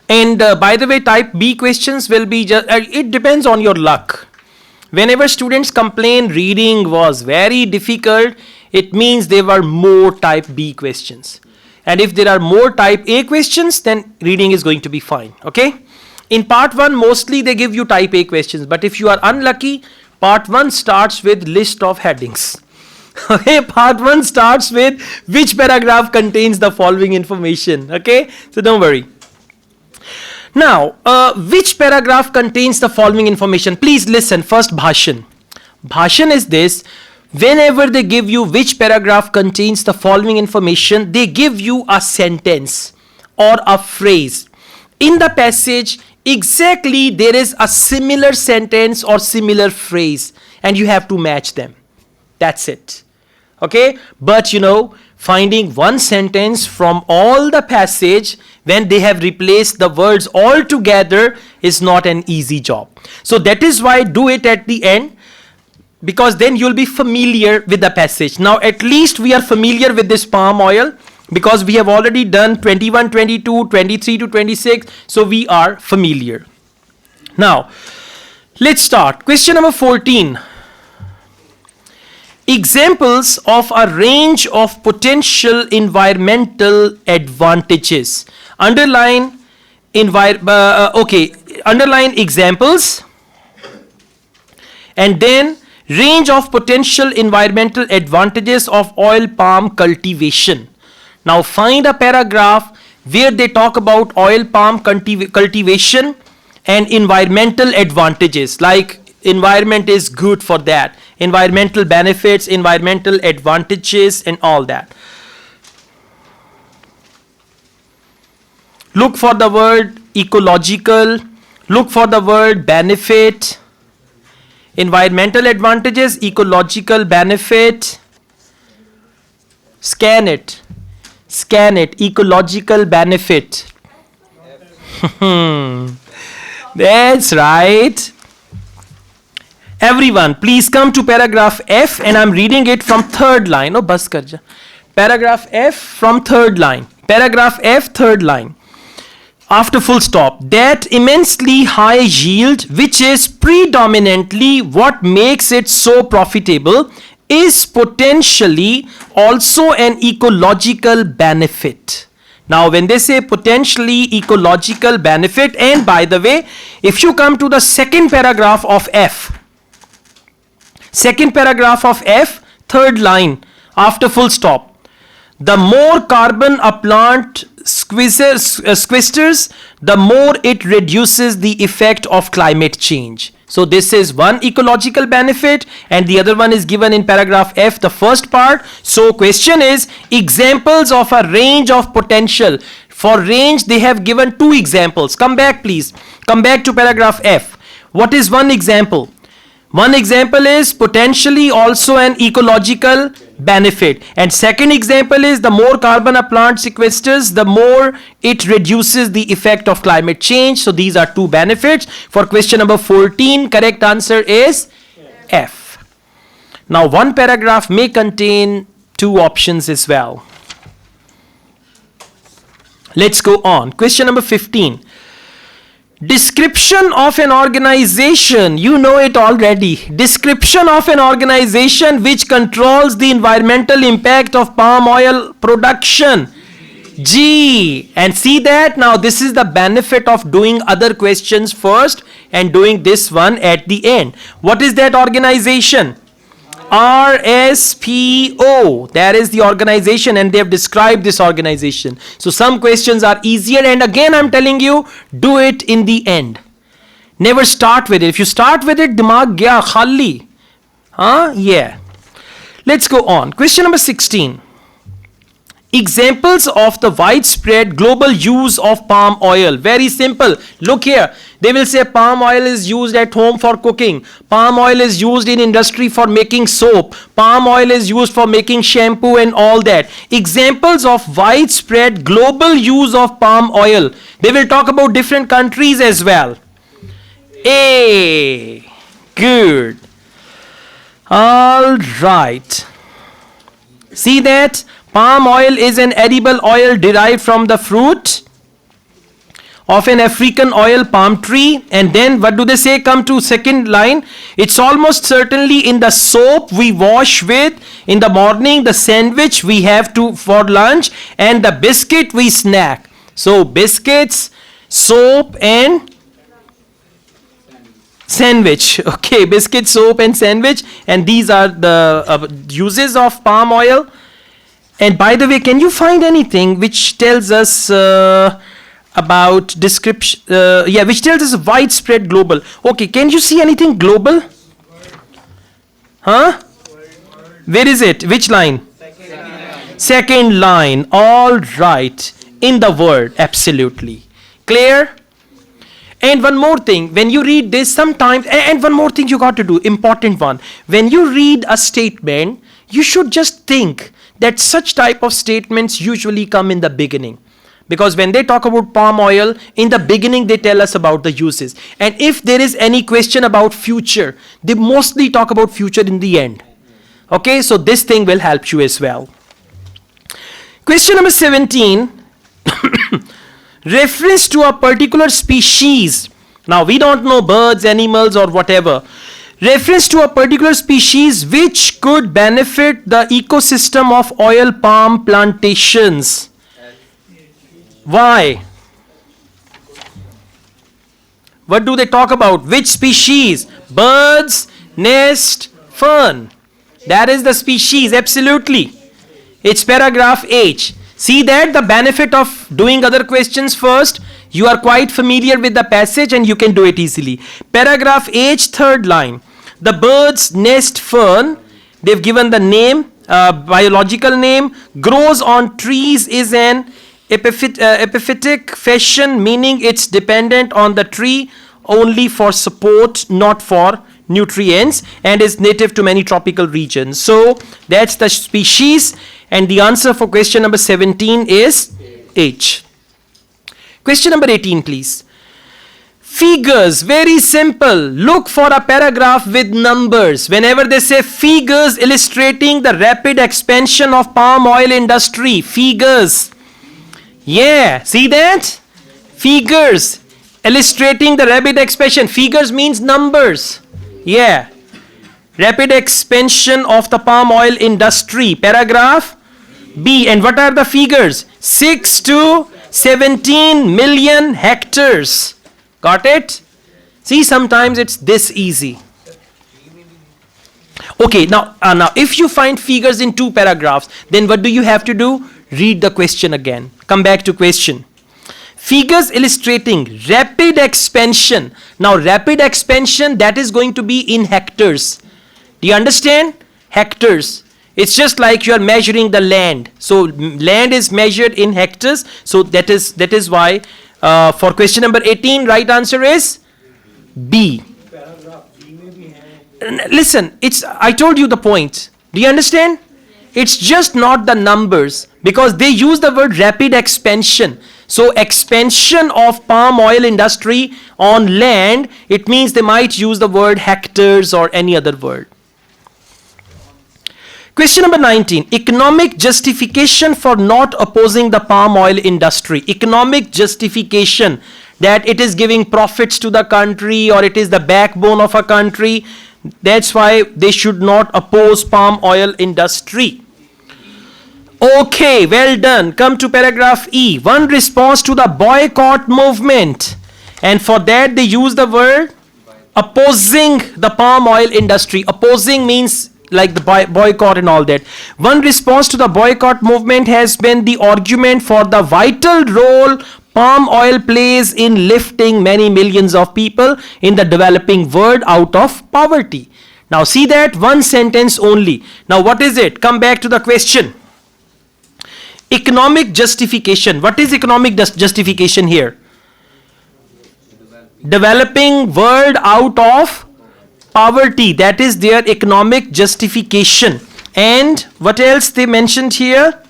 And by the way, type B questions will be just, it depends on your luck. Whenever students complain reading was very difficult, it means there were more type B questions. And if there are more type A questions, then reading is going to be fine, okay? In part 1, mostly they give you type A questions. But if you are unlucky, part 1 starts with list of headings. Okay, part 1 starts with which paragraph contains the following information, okay? So don't worry. Now, which paragraph contains the following information? Please listen. First, bhashan. Bhashan is this. Whenever they give you which paragraph contains the following information, they give you a sentence or a phrase. In the passage, exactly there is a similar sentence or similar phrase, and you have to match them. That's it. Okay? But you know, finding one sentence from all the passage when they have replaced the words all together is not an easy job. So that is why do it at the end, because then you'll be familiar with the passage. Now at least we are familiar with this palm oil because we have already done 21, 22, 23 to 26. So we are familiar. Now let's start. Question number 14. Examples of a range of potential environmental advantages. Underline underline examples and then range of potential environmental advantages of oil palm cultivation. Now find a paragraph where they talk about oil palm cultivation and environmental advantages, like environment is good for that, environmental benefits, environmental advantages, and all that. Look for the word ecological, look for the word benefit, environmental advantages, ecological benefit. Scan it, ecological benefit. That's right. Everyone, please come to paragraph F, and I'm reading it from third line. Oh, bas kar ja. Paragraph F from third line. Paragraph F, third line. After full stop, that immensely high yield, which is predominantly what makes it so profitable, is potentially also an ecological benefit. Now, when they say potentially ecological benefit, and by the way, if you come to the second paragraph of F, third line, after full stop, the more carbon a plant sequesters, the more it reduces the effect of climate change. So this is one ecological benefit, and the other one is given in paragraph F, the first part. So question is examples of a range of potential. For range, they have given two examples. Come back, please. Come back to paragraph F. What is one example? One example is potentially also an ecological benefit. And second example is the more carbon a plant sequesters, the more it reduces the effect of climate change. So these are two benefits. For question number 14, correct answer is F. Now one paragraph may contain two options as well. Let's go on. Question number 15. Description of an organization, you know it already. Description of an organization which controls the environmental impact of palm oil production. G. And see that? Now this is the benefit of doing other questions first and doing this one at the end. What is that organization? RSPO. That is the organization, and they have described this organization. So some questions are easier, and again I'm telling you, do it in the end. Never start with it. If you start with it, dimag gaya khali. Yeah. Let's go on. Question number 16. Examples of the widespread global use of palm oil. Very simple. Look here. They will say palm oil is used at home for cooking. Palm oil is used in industry for making soap. Palm oil is used for making shampoo and all that. Examples of widespread global use of palm oil. They will talk about different countries as well. A. Good. All right. See that? Palm oil is an edible oil derived from the fruit of an African oil palm tree. And then what do they say? Come to second line. It's almost certainly in the soap we wash with in the morning, the sandwich we have to for lunch, and the biscuit we snack. So biscuits, soap, and sandwich. Okay, biscuit, soap, and sandwich. And these are the uses of palm oil. And by the way, can you find anything which tells us about description? Which tells us widespread global. Okay, can you see anything global? Huh? Where is it? Which line? Second line. All right. In the word, absolutely. Clear? And one more thing, when you read this sometimes, and one more thing you got to do, important one. When you read a statement, you should just think that such type of statements usually come in the beginning. Because when they talk about palm oil, in the beginning they tell us about the uses. And if there is any question about future, they mostly talk about future in the end. Okay, so this thing will help you as well. Question number 17. Reference to a particular species. Now we don't know birds, animals, or whatever. Reference to a particular species which could benefit the ecosystem of oil palm plantations. Why? What do they talk about? Which species? Birds, nest, fern. That is the species, absolutely. It's paragraph H. See that the benefit of doing other questions first, you are quite familiar with the passage and you can do it easily. Paragraph H, third line. The bird's nest fern, they've given the name, biological name, grows on trees, is an epiphytic fashion, meaning it's dependent on the tree only for support, not for nutrients, and is native to many tropical regions. So that's the species, and the answer for question number 17 is H. Question number 18, please. Figures, very simple. Look for a paragraph with numbers. Whenever they say figures illustrating the rapid expansion of palm oil industry, figures. Yeah, see that? Figures illustrating the rapid expansion. Figures means numbers. Yeah. Rapid expansion of the palm oil industry. Paragraph B. And what are the figures? 6 to 17 million hectares. Got it? See, sometimes it's this easy. Okay, now if you find figures in 2 paragraphs, then what do you have to do? Read the question again. Come back to question. Figures illustrating rapid expansion. Now, rapid expansion, that is going to be in hectares. Do you understand? Hectares. It's just like you are measuring the land. So, land is measured in hectares. So, that is why for question number 18, right answer is B. Listen, I told you the point. Do you understand? It's just not the numbers, because they use the word rapid expansion. So expansion of palm oil industry on land, it means they might use the word hectares or any other word. Question number 19. Economic justification for not opposing the palm oil industry. Economic justification, that it is giving profits to the country or it is the backbone of a country. That's why they should not oppose palm oil industry. Okay, well done. Come to paragraph E. One response to the boycott movement. And for that they use the word opposing the palm oil industry. Opposing means like the boycott and all that. One response to the boycott movement has been the argument for the vital role palm oil plays in lifting many millions of people in the developing world out of poverty. Now see that, one sentence only. Now what is it? Come back to the question. Economic justification. What is economic justification here? Developing world out of poverty. That is their economic justification. And what else they mentioned here?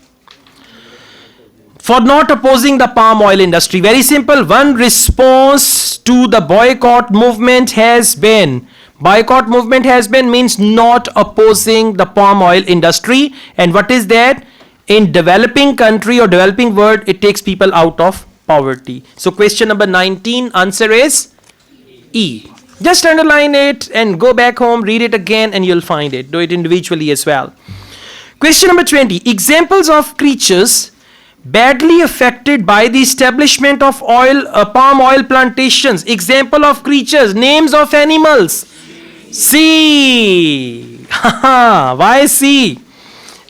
For not opposing the palm oil industry. Very simple. One response to the boycott movement has been. Boycott movement has been means not opposing the palm oil industry. And what is that? In developing country or developing world, it takes people out of poverty. So question number 19, answer is E. Just underline it and go back home, read it again and you'll find it. Do it individually as well. Question number 20, examples of creatures badly affected by the establishment of palm oil plantations. Example of creatures, names of animals. C. Why C?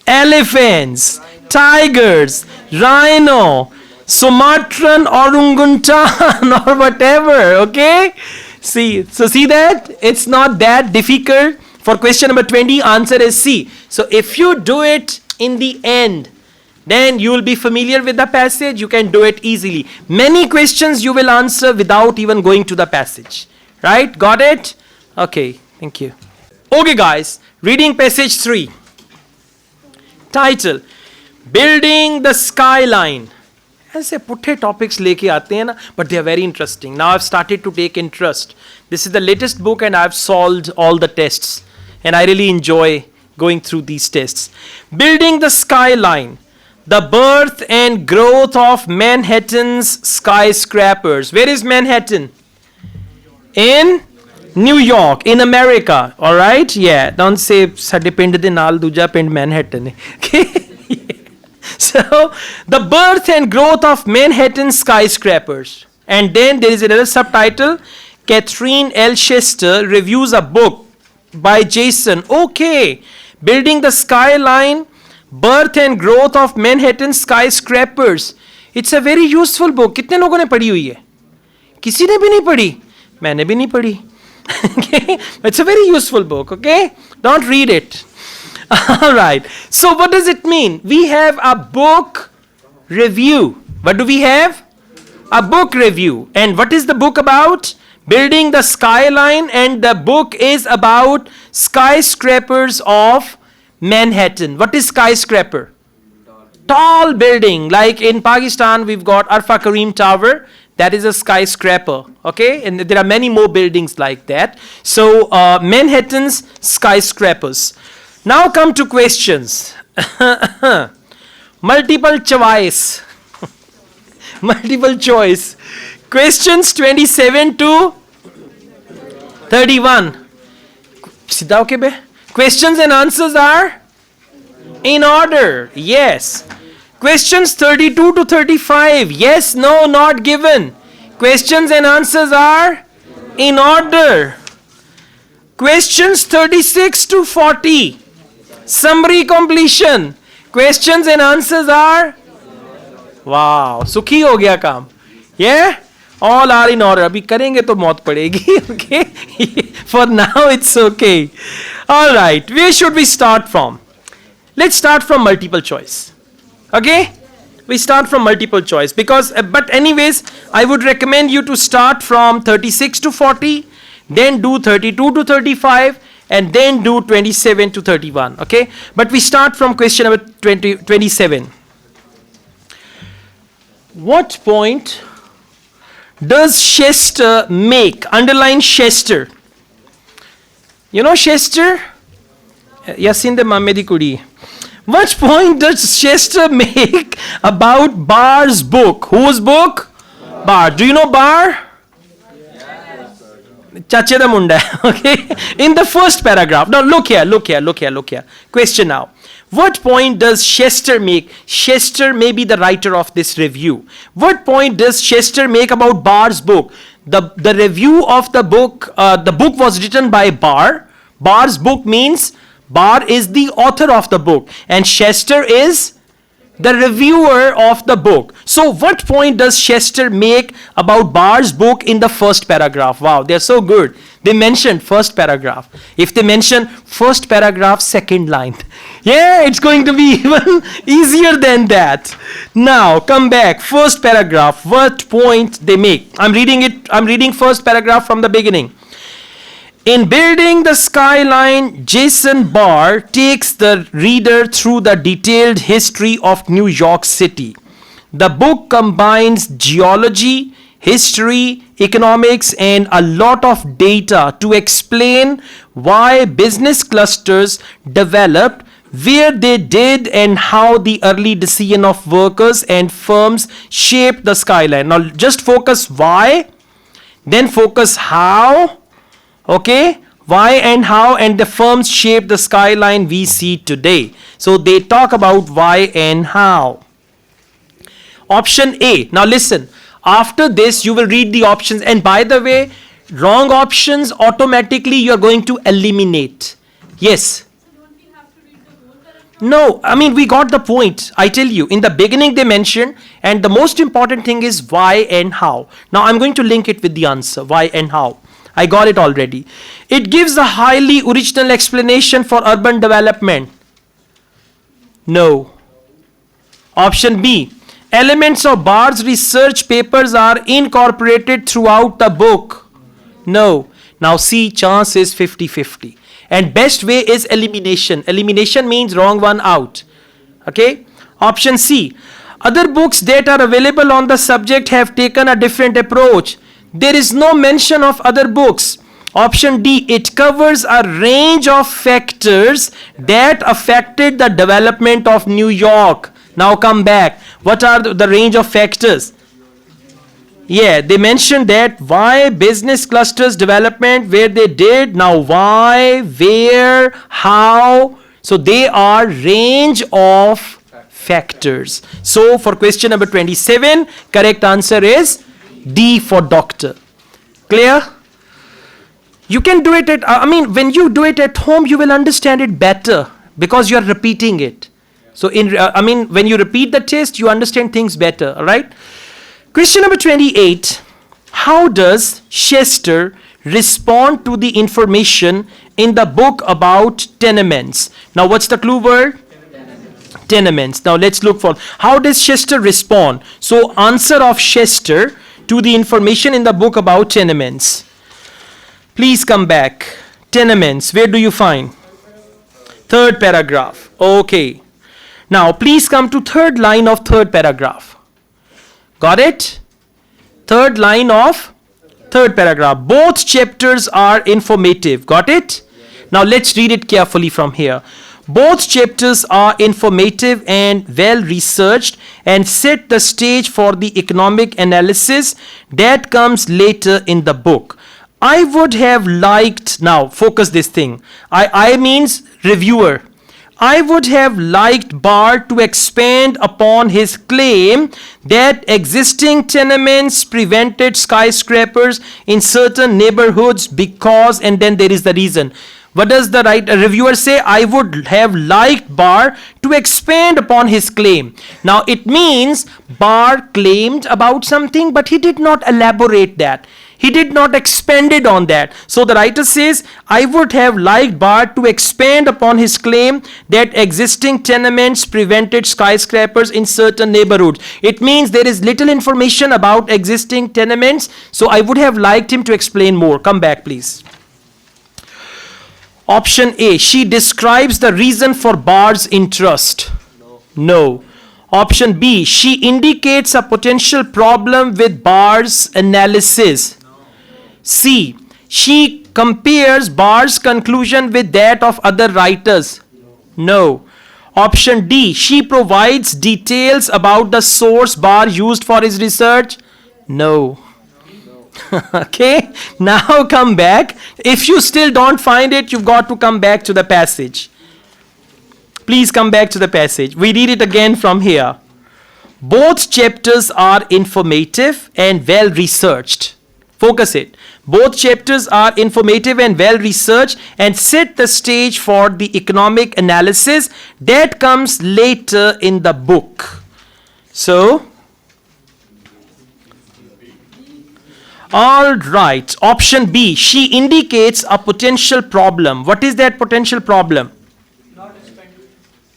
Elephants, tigers, rhino, Sumatran orangutan or whatever, okay? See, so see that? It's not that difficult. For question number 20, answer is C. So if you do it in the end, then you will be familiar with the passage. You can do it easily. Many questions you will answer without even going to the passage. Right? Got it? Okay, thank you. Okay guys, reading passage 3. Title, Building the Skyline. ऐसे पुट्ठे topics लेके आते हैं ना, but they are very interesting. Now I've started to take interest. This is the latest book and I've solved all the tests. And I really enjoy going through these tests. Building the Skyline. The birth and growth of Manhattan's skyscrapers. Where is Manhattan? In New York, in America. Alright? Yeah. Don't say, Sade pind de naal duja pind Manhattan. Okay? So, the birth and growth of Manhattan skyscrapers. And then there is another subtitle, Catherine L. Chester reviews a book by Jason. Okay, Building the Skyline, Birth and Growth of Manhattan Skyscrapers. It's a very useful book. कितने लोगों ने पढ़ी हुई है? किसी ने भी नहीं पढ़ी? मैंने भी नहीं पढ़ी. Okay, it's a very useful book. Okay, don't read it. All right. So what does it mean? We have a book review. What do we have? A book review. And what is the book about? Building the skyline, and the book is about skyscrapers of Manhattan. What is skyscraper? Tall building. Like in Pakistan, we've got Arfa Karim Tower. That is a skyscraper. Okay, and there are many more buildings like that. So Manhattan's skyscrapers. Now come to questions. Multiple choice. Multiple choice. Questions 27 to 31. Sidha okay be? Questions and answers are in order. Yes. Questions 32 to 35. Yes, no, not given. Questions and answers are in order. Questions 36 to 40. Summary completion. Questions and answers are. Wow. Sukhi ho gaya kaam. Yeah? All are in order. Abhi karenge to maut padegi. Okay? For now it's okay. All right. Where should we start from? Let's start from multiple choice. Okay? We start from multiple choice because, but anyways, I would recommend you to start from 36 to 40, then do 32 to 35, and then do 27 to 31. Okay? But we start from question number 27. What point does Chester make? Underline Chester. You know Chester? Yasin de Mamedi Kudi. What point does Chester make about Barr's book? Whose book? Barr. Do you know Barr? Chache da munda. Okay. In the first paragraph. Now look here. Question now. What point does Chester make? Chester may be the writer of this review. What point does Chester make about Barr's book? The review of the book was written by Barr. Barr's book means Barr is the author of the book and Chester is the reviewer of the book. So what point does Chester make about Barr's book in the first paragraph? Wow, they're so good. They mentioned first paragraph. If they mention first paragraph, second line. Yeah, it's going to be even easier than that. Now, come back. First paragraph. What point they make? I'm reading first paragraph from the beginning. In Building the Skyline, Jason Barr takes the reader through the detailed history of New York City. The book combines geology, history, economics, and a lot of data to explain why business clusters developed, where they did, and how the early decision of workers and firms shaped the skyline. Now just focus why, then focus how. Okay, why and how, and the firms shape the skyline we see today. So they talk about why and how. Option A. Now listen, after this you will read the options, and by the way, wrong options automatically you are going to eliminate. Yes. No, I mean we got the point. I tell you, in the beginning they mentioned, and the most important thing is why and how. Now I'm going to link it with the answer, why and how. I got it already. It gives a highly original explanation for urban development. No. Option B. Elements of Barr's research papers are incorporated throughout the book. No. Now C, chance is 50-50. And best way is elimination. Elimination means wrong one out. Okay. Option C. Other books that are available on the subject have taken a different approach. There is no mention of other books. Option D, it covers a range of factors that affected the development of New York. Now come back. What are the range of factors? Yeah, they mentioned that why business clusters development, where they did. Now why, where, how. So they are range of factors. So for question number 27, correct answer is D for doctor. Clear? You can do it when you do it at home, you will understand it better because you are repeating it. So when you repeat the test, you understand things better, all right? Question number 28. How does Chester respond to the information in the book about tenements? Now what's the clue word? Tenements. Now let's look for how does Chester respond? So answer of Chester to the information in the book about tenements. Please come back. Tenements, where do you find? Third paragraph. Okay. Now please come to third line of third paragraph. Got it? Third line of third paragraph. Both chapters are informative. Got it? Now let's read it carefully from here. Both chapters are informative and well researched and set the stage for the economic analysis that comes later in the book. I would have liked, now focus this thing. I means reviewer. I would have liked Barr to expand upon his claim that existing tenements prevented skyscrapers in certain neighborhoods because, and then there is the reason. What does the reviewer say? I would have liked Barr to expand upon his claim. Now it means Barr claimed about something, but he did not elaborate that. He did not expand it on that. So the writer says, I would have liked Barr to expand upon his claim that existing tenements prevented skyscrapers in certain neighborhoods. It means there is little information about existing tenements. So I would have liked him to explain more. Come back, please. Option A, she describes the reason for Barr's interest. No. Option B, she indicates a potential problem with Barr's analysis. C, she compares Barr's conclusion with that of other writers. No. Option D, she provides details about the source Barr used for his research. No. Okay, now come back. If you still don't find it, you've got to come back to the passage. Please come back to the passage. We read it again from here. Both chapters are informative and well researched. Focus it. Both chapters are informative and well researched and set the stage for the economic analysis that comes later in the book. So, all right, option B, she indicates a potential problem. What is that potential problem?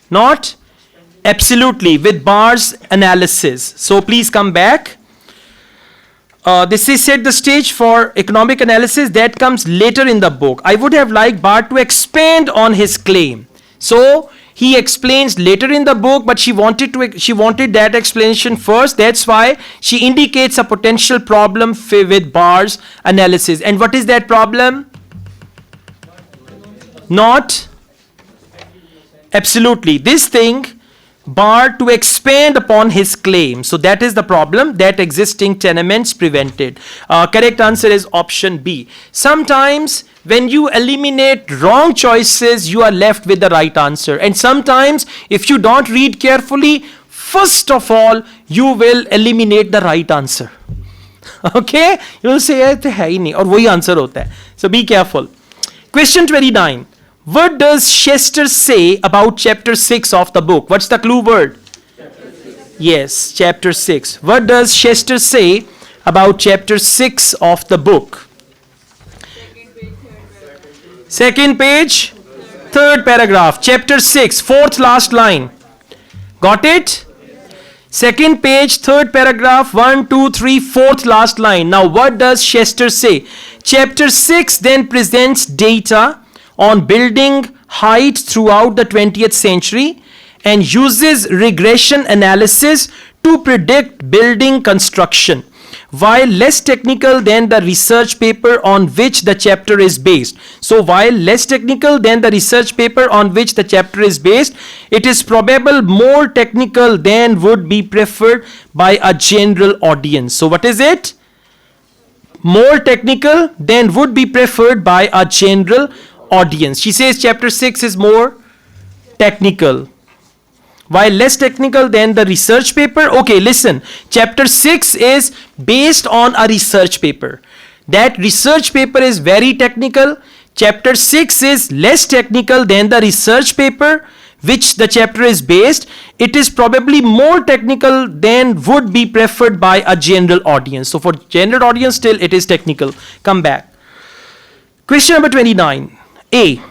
Not? Absolutely, with Barr's analysis. So please come back. This is set the stage for economic analysis that comes later in the book. I would have liked Barr to expand on his claim. So he explains later in the book, but she wanted that explanation first. That's why she indicates a potential problem with Barr's analysis. And what is that problem? Not? Absolutely. This thing, Barr to expand upon his claim. So that is the problem that existing tenements prevented. Correct answer is option B. Sometimes when you eliminate wrong choices, you are left with the right answer. And sometimes if you don't read carefully, first of all, you will eliminate the right answer. Okay? You will say, "Ye to hai hi nahi," aur wahi answer hota hai. So be careful. Question 29. What does Chester say about chapter 6 of the book? What's the clue word? Yes, chapter 6. What does Chester say about chapter 6 of the book? Second page, third paragraph. Chapter 6, fourth last line. Got it? Second page, third paragraph, 1, 2, 3, fourth last line. Now what does Chester say? Chapter 6 then presents data on building height throughout the 20th century and uses regression analysis to predict building construction, while less technical than the research paper on which the chapter is based. So while less technical than the research paper on which the chapter is based, it is probable more technical than would be preferred by a general audience. So what is it? More technical than would be preferred by a general audience. She says chapter 6 is more technical, while less technical than the research paper. Okay, listen. Chapter 6 is based on a research paper. That research paper is very technical. Chapter 6 is less technical than the research paper which the chapter is based. It is probably more technical than would be preferred by a general audience. So for general audience, still it is technical. Come back. Question number 29. A.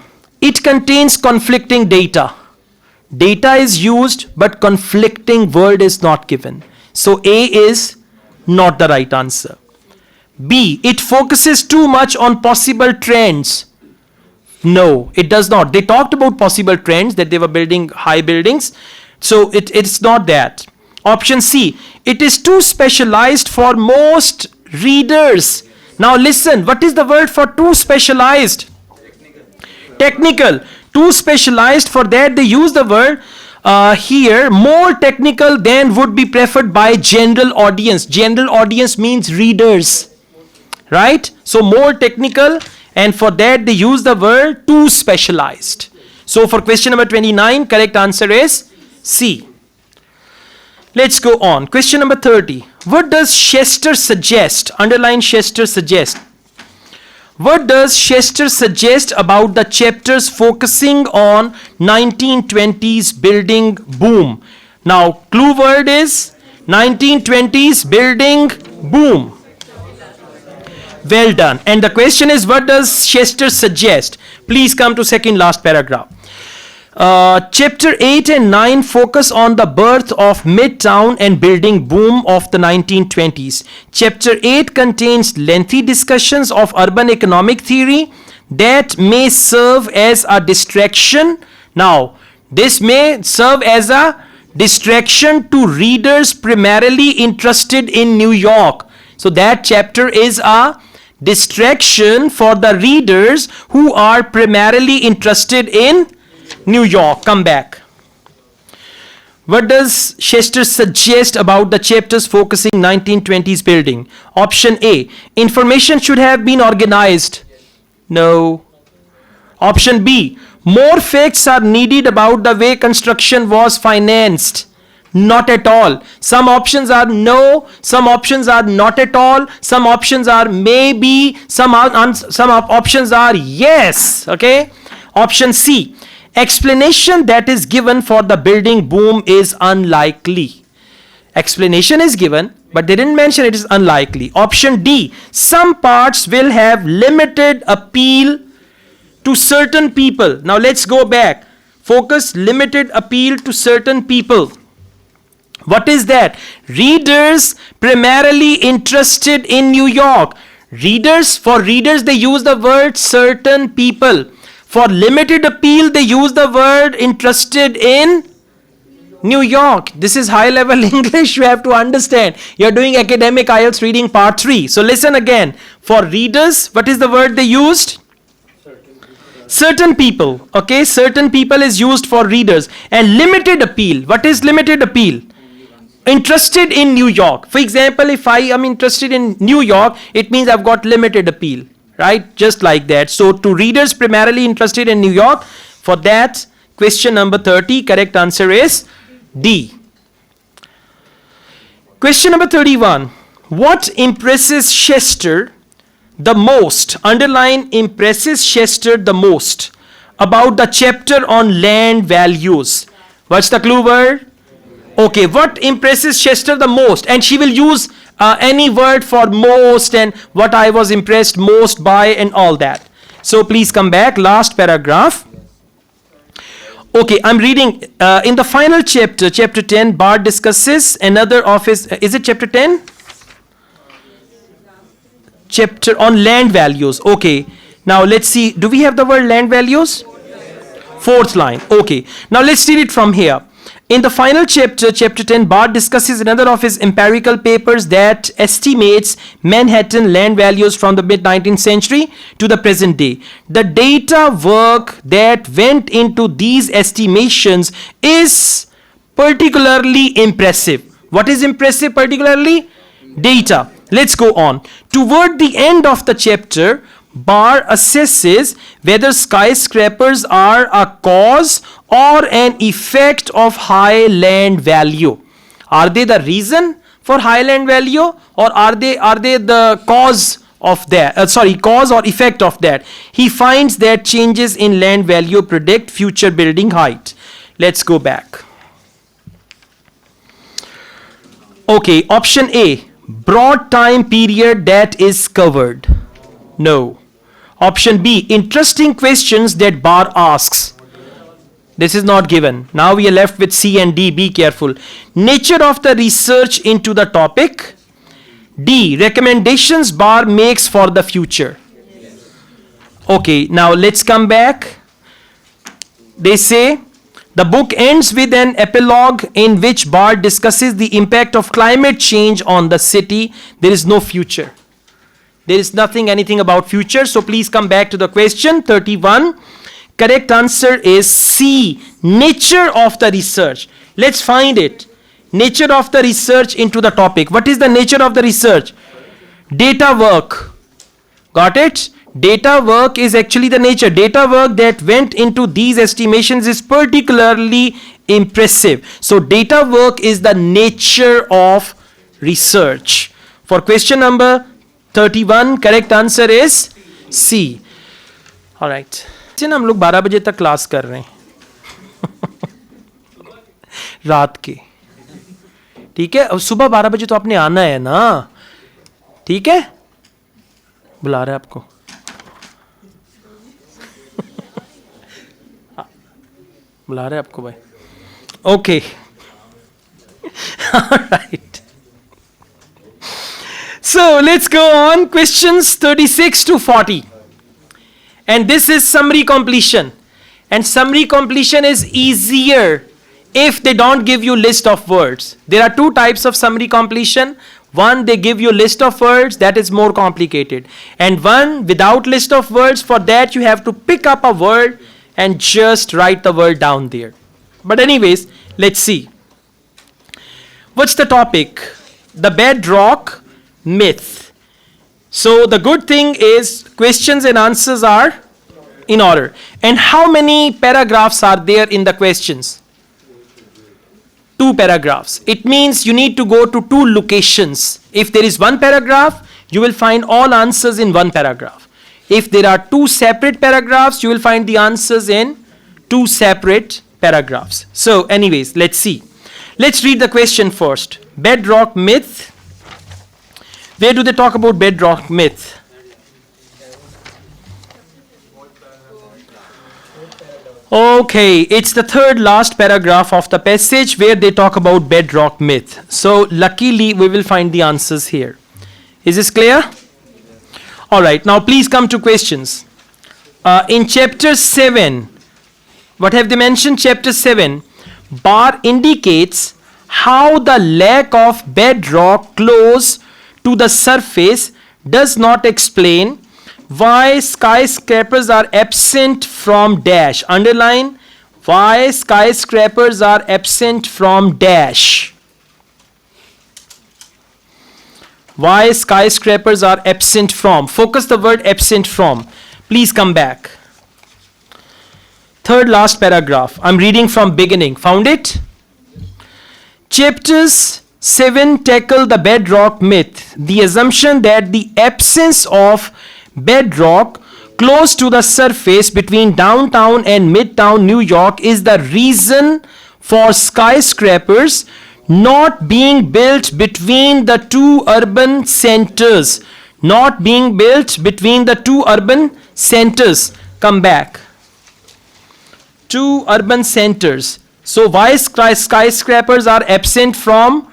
It contains conflicting data. Data is used, but conflicting word is not given. So A is not the right answer. B. It focuses too much on possible trends. No, it does not. They talked about possible trends, that they were building high buildings. So it's not that. Option C. It is too specialized for most readers. Now listen, what is the word for too specialized? Technical. Too specialized, for that they use the word here, more technical than would be preferred by general audience. General audience means readers, right? So more technical, and for that they use the word too specialized. So for question number 29, correct answer is C. Let's go on. Question number 30. What does Chester suggest? Underline Chester suggest. What does Chester suggest about the chapters focusing on 1920s building boom? Now, clue word is 1920s building boom. Well done. And the question is, what does Chester suggest? Please come to second last paragraph. Chapter 8 and 9 focus on the birth of Midtown and building boom of the 1920s. Chapter 8 contains lengthy discussions of urban economic theory that may serve as a distraction. Now, this may serve as a distraction to readers primarily interested in New York. So that chapter is a distraction for the readers who are primarily interested in New York. Come back. What does Chester suggest about the chapters focusing 1920s building? Option A. Information should have been organized. No. Option B. More facts are needed about the way construction was financed. Not at all. Some options are no, some options are not at all, some options are maybe, some options are yes. Okay. Option C. Explanation that is given for the building boom is unlikely. Explanation is given, but they didn't mention it is unlikely. Option D. Some parts will have limited appeal to certain people. Now let's go back. Focus, limited appeal to certain people. What is that? Readers primarily interested in New York. Readers, for readers they use the word certain people. For limited appeal, they use the word interested in New York. This is high level English, you have to understand. You are doing academic IELTS reading part 3. So listen again. For readers, what is the word they used? Certain people. Okay, certain people is used for readers. And limited appeal. What is limited appeal? Interested in New York. For example, if I am interested in New York, it means I've got limited appeal. Right? Just like that. So to readers primarily interested in New York, for that question number 30, correct answer is D. Question number 31. What impresses Chester the most? Underline impresses Chester the most about the chapter on land values. What's the clue word? Okay, what impresses Chester the most? And she will use any word for most and what I was impressed most by and all that. So please come back. Last paragraph. Okay, I'm reading in the final chapter, chapter 10, Bart discusses another of his, is it chapter 10? Chapter on land values. Okay, now let's see. Do we have the word land values? Fourth line. Okay, now let's read it from here. In the final chapter, chapter 10, Bart discusses another of his empirical papers that estimates Manhattan land values from the mid-19th century to the present day. The data work that went into these estimations is particularly impressive. What is impressive particularly? Data. Let's go on. Toward the end of the chapter, Bart assesses whether skyscrapers are a cause or an effect of high land value. Are they the reason for high land value, or are they the cause of that? Cause or effect of that? He finds that changes in land value predict future building height. Let's go back. Okay, option A, broad time period that is covered. No. Option B, interesting questions that bar asks. This is not given. Now we are left with C and D. Be careful. Nature of the research into the topic. D, recommendations bar makes for the future. Okay, now let's come back. They say the book ends with an epilogue in which bar discusses the impact of climate change on the city. There is no future. There is anything about future. So please come back to the question 31. Correct answer is C, nature of the research. Let's find it. Nature of the research into the topic. What is the nature of the research? Data work. Got it? Data work is actually the nature. Data work that went into these estimations is particularly impressive. So data work is the nature of research. For question number 31, correct answer is C. All right. हम लोग 12 बजे तक class कर रहे हैं रात के. ठीक है, अब सुबह 12 बजे तो आपने आना है ना. ठीक है, बुला रहा है आपको. बुला रहा है आपको भाई. Okay, right. So let's go on. Questions 36 to 40. And this is summary completion. And summary completion is easier if they don't give you list of words. There are two types of summary completion. One, they give you list of words, that is more complicated. And one, without list of words, for that you have to pick up a word and just write the word down there. But anyways, let's see. What's the topic? The bedrock myth. So the good thing is questions and answers are in order. And how many paragraphs are there in the questions? 2 paragraphs. It means you need to go to 2 locations. If there is 1 paragraph, you will find all answers in 1 paragraph. If there are 2 separate paragraphs, you will find the answers in 2 separate paragraphs. So anyways, let's see. Let's read the question first. Bedrock myth. Where do they talk about bedrock myth? Okay, it's the third last paragraph of the passage where they talk about bedrock myth. So luckily we will find the answers here. Is this clear? Alright, now please come to questions. In chapter 7, what have they mentioned? Chapter 7, bar indicates how the lack of bedrock close to the surface does not explain why skyscrapers are absent from dash. Underline, why skyscrapers are absent from dash. Why skyscrapers are absent from. Focus the word absent from. Please come back. Third last paragraph. I'm reading from beginning. Found it? Chapters 7 tackle the bedrock myth, the assumption that the absence of bedrock close to the surface between downtown and midtown New York is the reason for skyscrapers not being built between the 2 urban centers. Not being built between the 2 urban centers. Come back. 2 urban centers. So why skyscrapers are absent from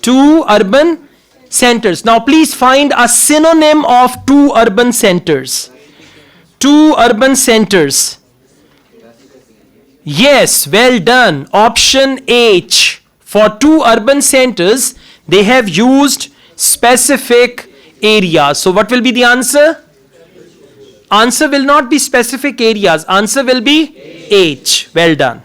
2 urban centers? Now please find a synonym of 2 urban centers. 2 urban centers. Yes, well done. Option H. For 2 urban centers, they have used specific areas. So what will be the answer? Answer will not be specific areas. Answer will be H. Well done.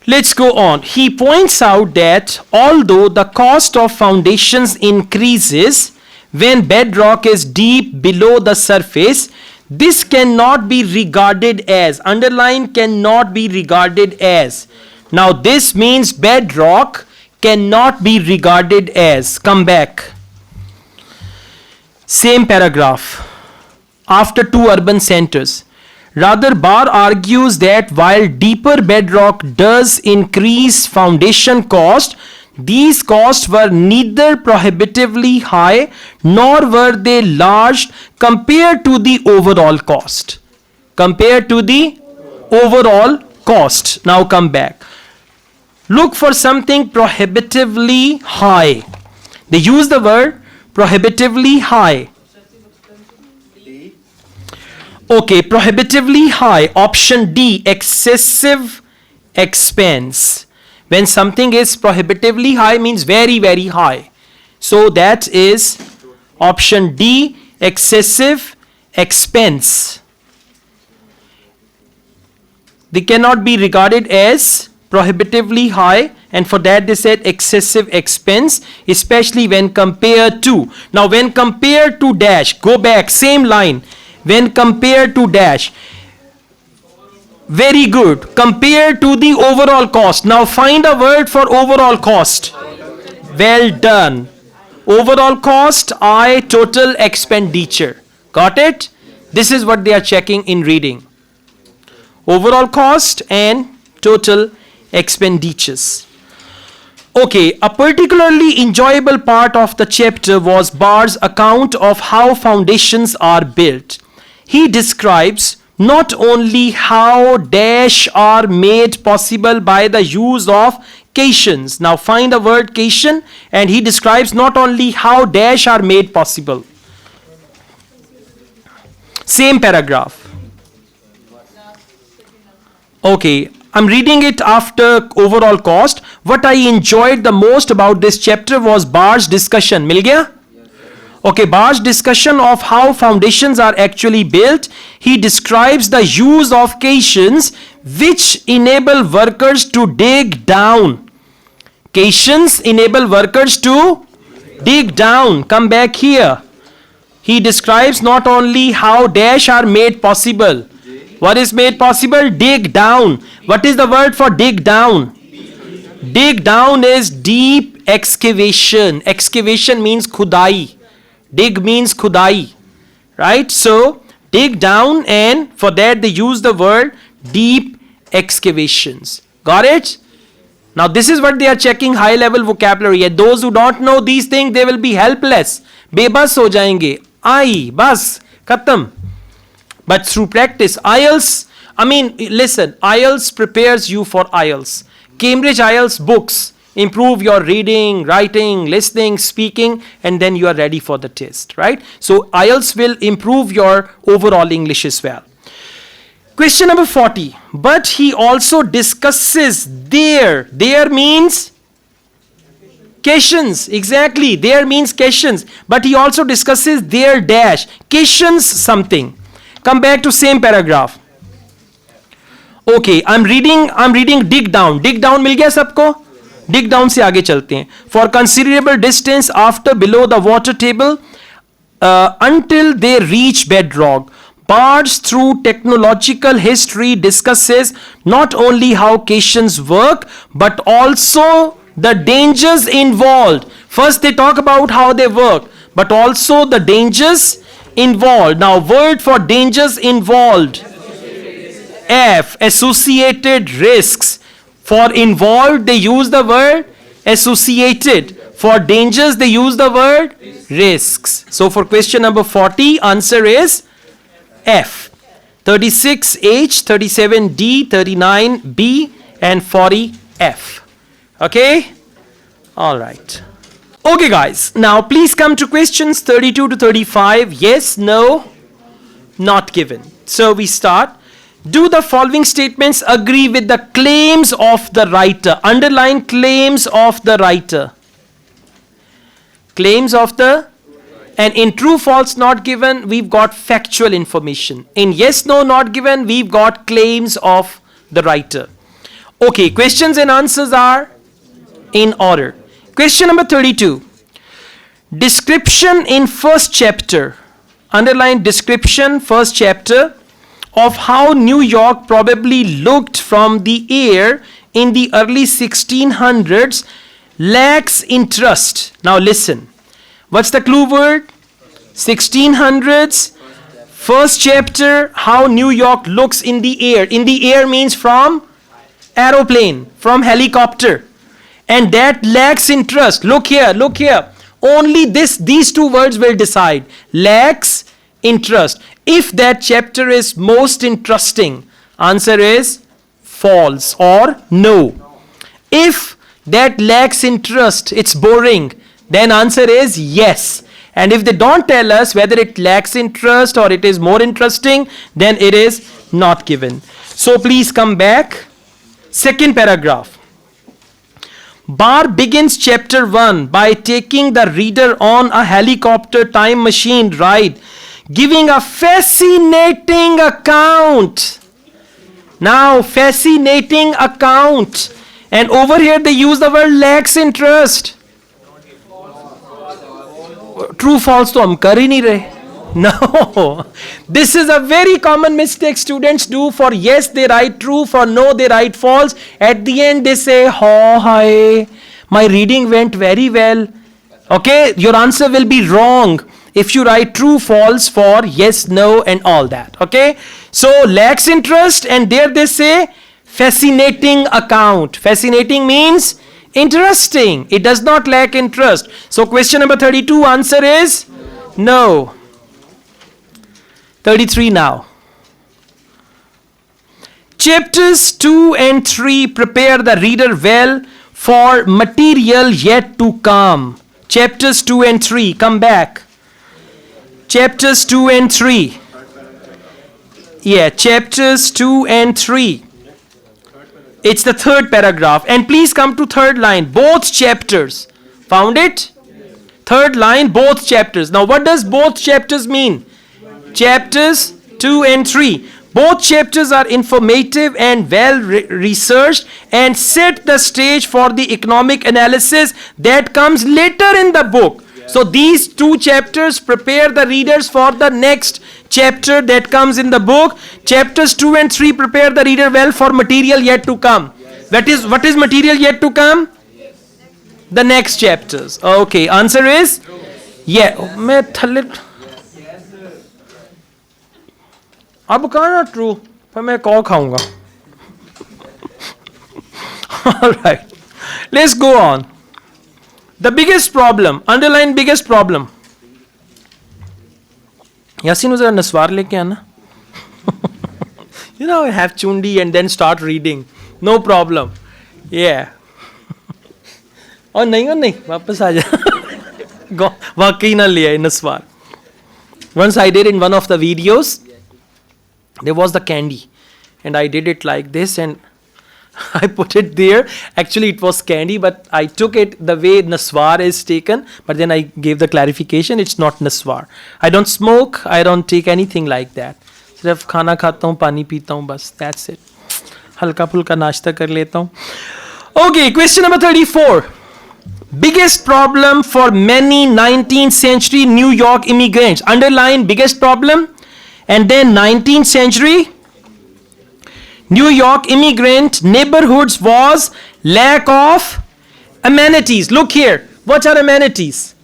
Let's go on. He points out that although the cost of foundations increases when bedrock is deep below the surface, this cannot be regarded as, underline, cannot be regarded as. Now this means bedrock cannot be regarded as. Come back. Same paragraph. After 2 urban centers. Rather, Barr argues that while deeper bedrock does increase foundation cost, These costs were neither prohibitively high nor were they large compared to the overall cost. Compared to the overall cost. Now come back. Look for something prohibitively high. They use the word prohibitively high. Okay, prohibitively high. Option D, excessive expense. When something is prohibitively high means very, very high. So that is option D, excessive expense. They cannot be regarded as prohibitively high, and for that they said excessive expense, especially when compared to. Now when compared to dash, go back, same line. When compared to dash, very good. Compared to the overall cost. Now find a word for overall cost. Well done. Overall cost, I, total expenditure. Got it? This is what they are checking in reading. Overall cost and total expenditures. Okay, a particularly enjoyable part of the chapter was Barr's account of how foundations are built. He describes not only how dash are made possible by the use of cations. Now find the word cation, and he describes not only how dash are made possible. Same paragraph. Okay, I'm reading it after overall cost. What I enjoyed the most about this chapter was Barr's discussion. Mil gaya? Okay, Barr's discussion of how foundations are actually built. He describes the use of cations which enable workers to dig down. Cations enable workers to dig down. Come back here. He describes not only how dash are made possible. What is made possible? Dig down. What is the word for dig down? Dig down is deep excavation. Excavation means khudai. Dig means khudai. Right? So, dig down, and for that they use the word deep excavations. Got it? Now this is what they are checking, high level vocabulary. And those who don't know these things, they will be helpless. Bebas ho jayenge. Ai, bas, khatam. But through practice, IELTS, listen, IELTS prepares you for IELTS. Cambridge IELTS books improve your reading, writing, listening, speaking, and then you are ready for the test, right? So IELTS will improve your overall English as well. Question number 40. But he also discusses there. There means cations. Exactly. There means cations. But he also discusses their dash. Cations something. Come back to same paragraph. Okay, I'm reading dig down. Dig down मिल गया सबको? Dig down से आगे चलते हैं. For considerable distance after below the water table until they reach bedrock. Barr's through technological history discusses not only how cations work but also the dangers involved. First they talk about how they work, but also the dangers involved. Now word for dangers involved. F, associated risks. For involved they use the word associated. For dangers they use the word risks. So for question number 40, answer is F. 36H, 37D, 39B, and 40F. Okay? Alright. Okay guys, now please come to questions 32 to 35. Yes, no, not given. So we start. Do the following statements agree with the claims of the writer? Underline claims of the writer. Claims of the, and in true, false, not given, we've got factual information. In yes, no, not given, we've got claims of the writer. Okay, questions and answers are in order. Question number 32. Description in first chapter. Underline description, first chapter, of how New York probably looked from the air in the early 1600s lacks interest. Now listen. What's the clue word? 1600s. First chapter, how New York looks in the air. In the air means from aeroplane, from helicopter. and that lacks interest. Look here, look here. Only these two words will decide. Lacks interest. If that chapter is most interesting, answer is false or no. If that lacks interest, it's boring, then answer is yes. And if they don't tell us whether it lacks interest or it is more interesting, then it is not given. So please come back. Second paragraph. Bar begins chapter 1 by taking the reader on a helicopter time machine ride, giving a fascinating account. Now, fascinating account. And over here they use the word lacks interest. True, false तो हम कर ही नहीं रहे. No. This is a very common mistake students do. For yes they write true, for no they write false. At the end they say, oh hi, my reading went very well. Okay, your answer will be wrong if you write true, false for yes, no and all that. Okay, so lacks interest, and there they say fascinating account. Fascinating means interesting. It does not lack interest. So question number 32, answer is no. 33 now. Chapters 2 and 3 prepare the reader well for material yet to come. Chapters 2 and 3, come back. Chapters 2 and 3. Yeah, chapters 2 and 3. It's the third paragraph. And please come to third line. Both chapters. Found it? Third line, both chapters. Now what does both chapters mean? Chapters 2 and 3. Both chapters are informative and well researched and set the stage for the economic analysis that comes later in the book. So these two chapters prepare the readers for the next chapter that comes in the book. Chapters 2 and 3 prepare the reader well for material yet to come. What is material yet to come? The next chapters. Okay, answer is yeah. अब कहाँ ना true, पर मैं कौ खाऊंगा. All right, let's go on. The biggest problem, underline biggest problem. Yasin was a naswar leke aana. You know, have chundi and then start reading. No problem. Yeah. और नहीं वापस आ जा. वाकई ना लिया naswar. Once I did in one of the videos. There was the candy and I did it like this and I put it there. Actually it was candy, but I took it the way naswar is taken, but then I gave the clarification, it's not naswar. I don't smoke, I don't take anything like that. सिर्फ खाना खाता हूँ, पानी पीता हूँ, बस, that's it. हल्का फुल्का नाश्ता कर लेता हूँ. Okay, question number 34. Biggest problem for many 19th century New York immigrants. Underline biggest problem. And then 19th century New York immigrant neighborhoods was lack of amenities. Look here. What are amenities?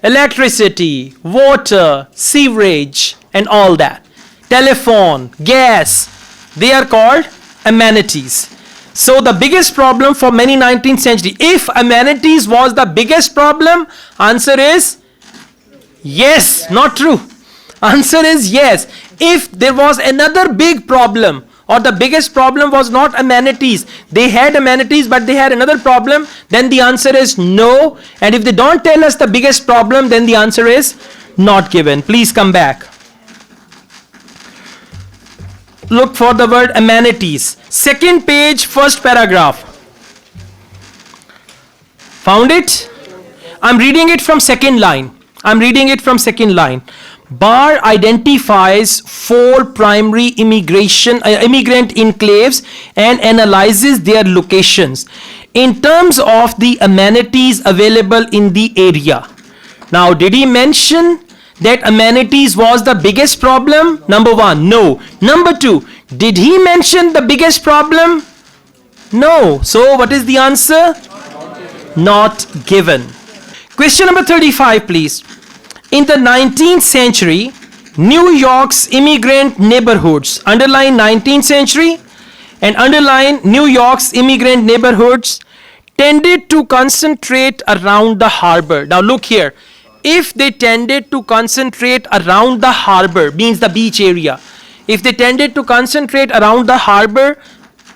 Electricity, water, sewerage and all that. Telephone, gas. They are called amenities. So the biggest problem for many 19th century. If amenities was the biggest problem, answer is yes. Not true. Answer is yes. If there was another big problem, or the biggest problem was not amenities, they had amenities but they had another problem, then the answer is no. And if they don't tell us the biggest problem, then the answer is not given. Please come back. Look for the word amenities. Second page, first paragraph. Found it? I'm reading it from second line. Barr identifies 4 primary immigrant enclaves and analyzes their locations in terms of the amenities available in the area. Now, did he mention that amenities was the biggest problem? Number 1, no. Number 2, did he mention the biggest problem? No. So, what is the answer? Not given. Question number 35, please. In the 19th century, New York's immigrant neighborhoods, underline 19th century and underline New York's immigrant neighborhoods, tended to concentrate around the harbor. Now look here. If they tended to concentrate around the harbor, means the beach area. If they tended to concentrate around the harbor,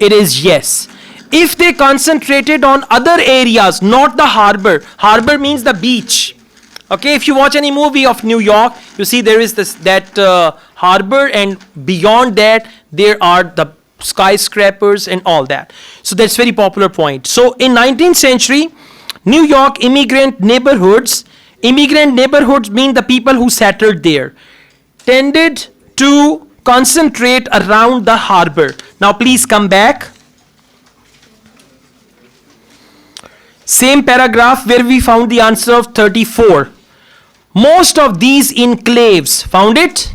it is yes. If they concentrated on other areas, not the harbor. Harbor means the beach. Okay, if you watch any movie of New York, you see there is that harbor, and beyond that there are the skyscrapers and all that. So that's very popular point. So in 19th century, New York immigrant neighborhoods mean the people who settled there, tended to concentrate around the harbor. Now please come back. Same paragraph where we found the answer of 34. Most of these enclaves, found it?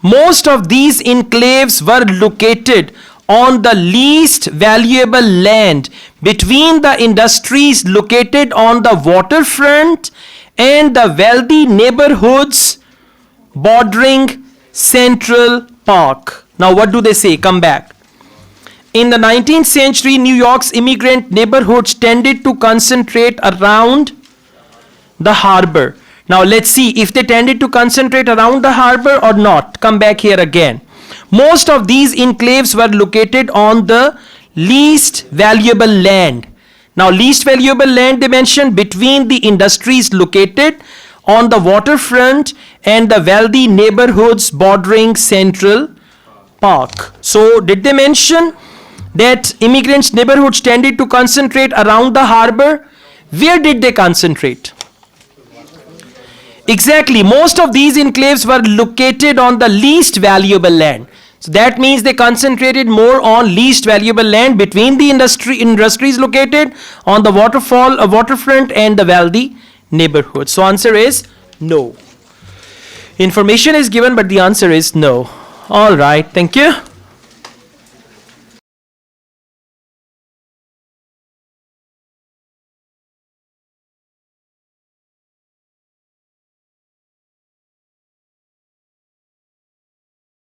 Most of these enclaves were located on the least valuable land between the industries located on the waterfront and the wealthy neighborhoods bordering Central Park. Now what do they say? Come back. In the 19th century, New York's immigrant neighborhoods tended to concentrate around the harbor. Now let's see if they tended to concentrate around the harbor or not. Come back here again. Most of these enclaves were located on the least valuable land. Now least valuable land they mentioned between the industries located on the waterfront and the wealthy neighborhoods bordering Central Park. So did they mention that immigrants' neighborhoods tended to concentrate around the harbor? Where did they concentrate? Exactly, most of these enclaves were located on the least valuable land. So that means they concentrated more on least valuable land between the industries located on the waterfront and the wealthy neighborhood. So answer is no. Information is given, but the answer is no. All right, thank you.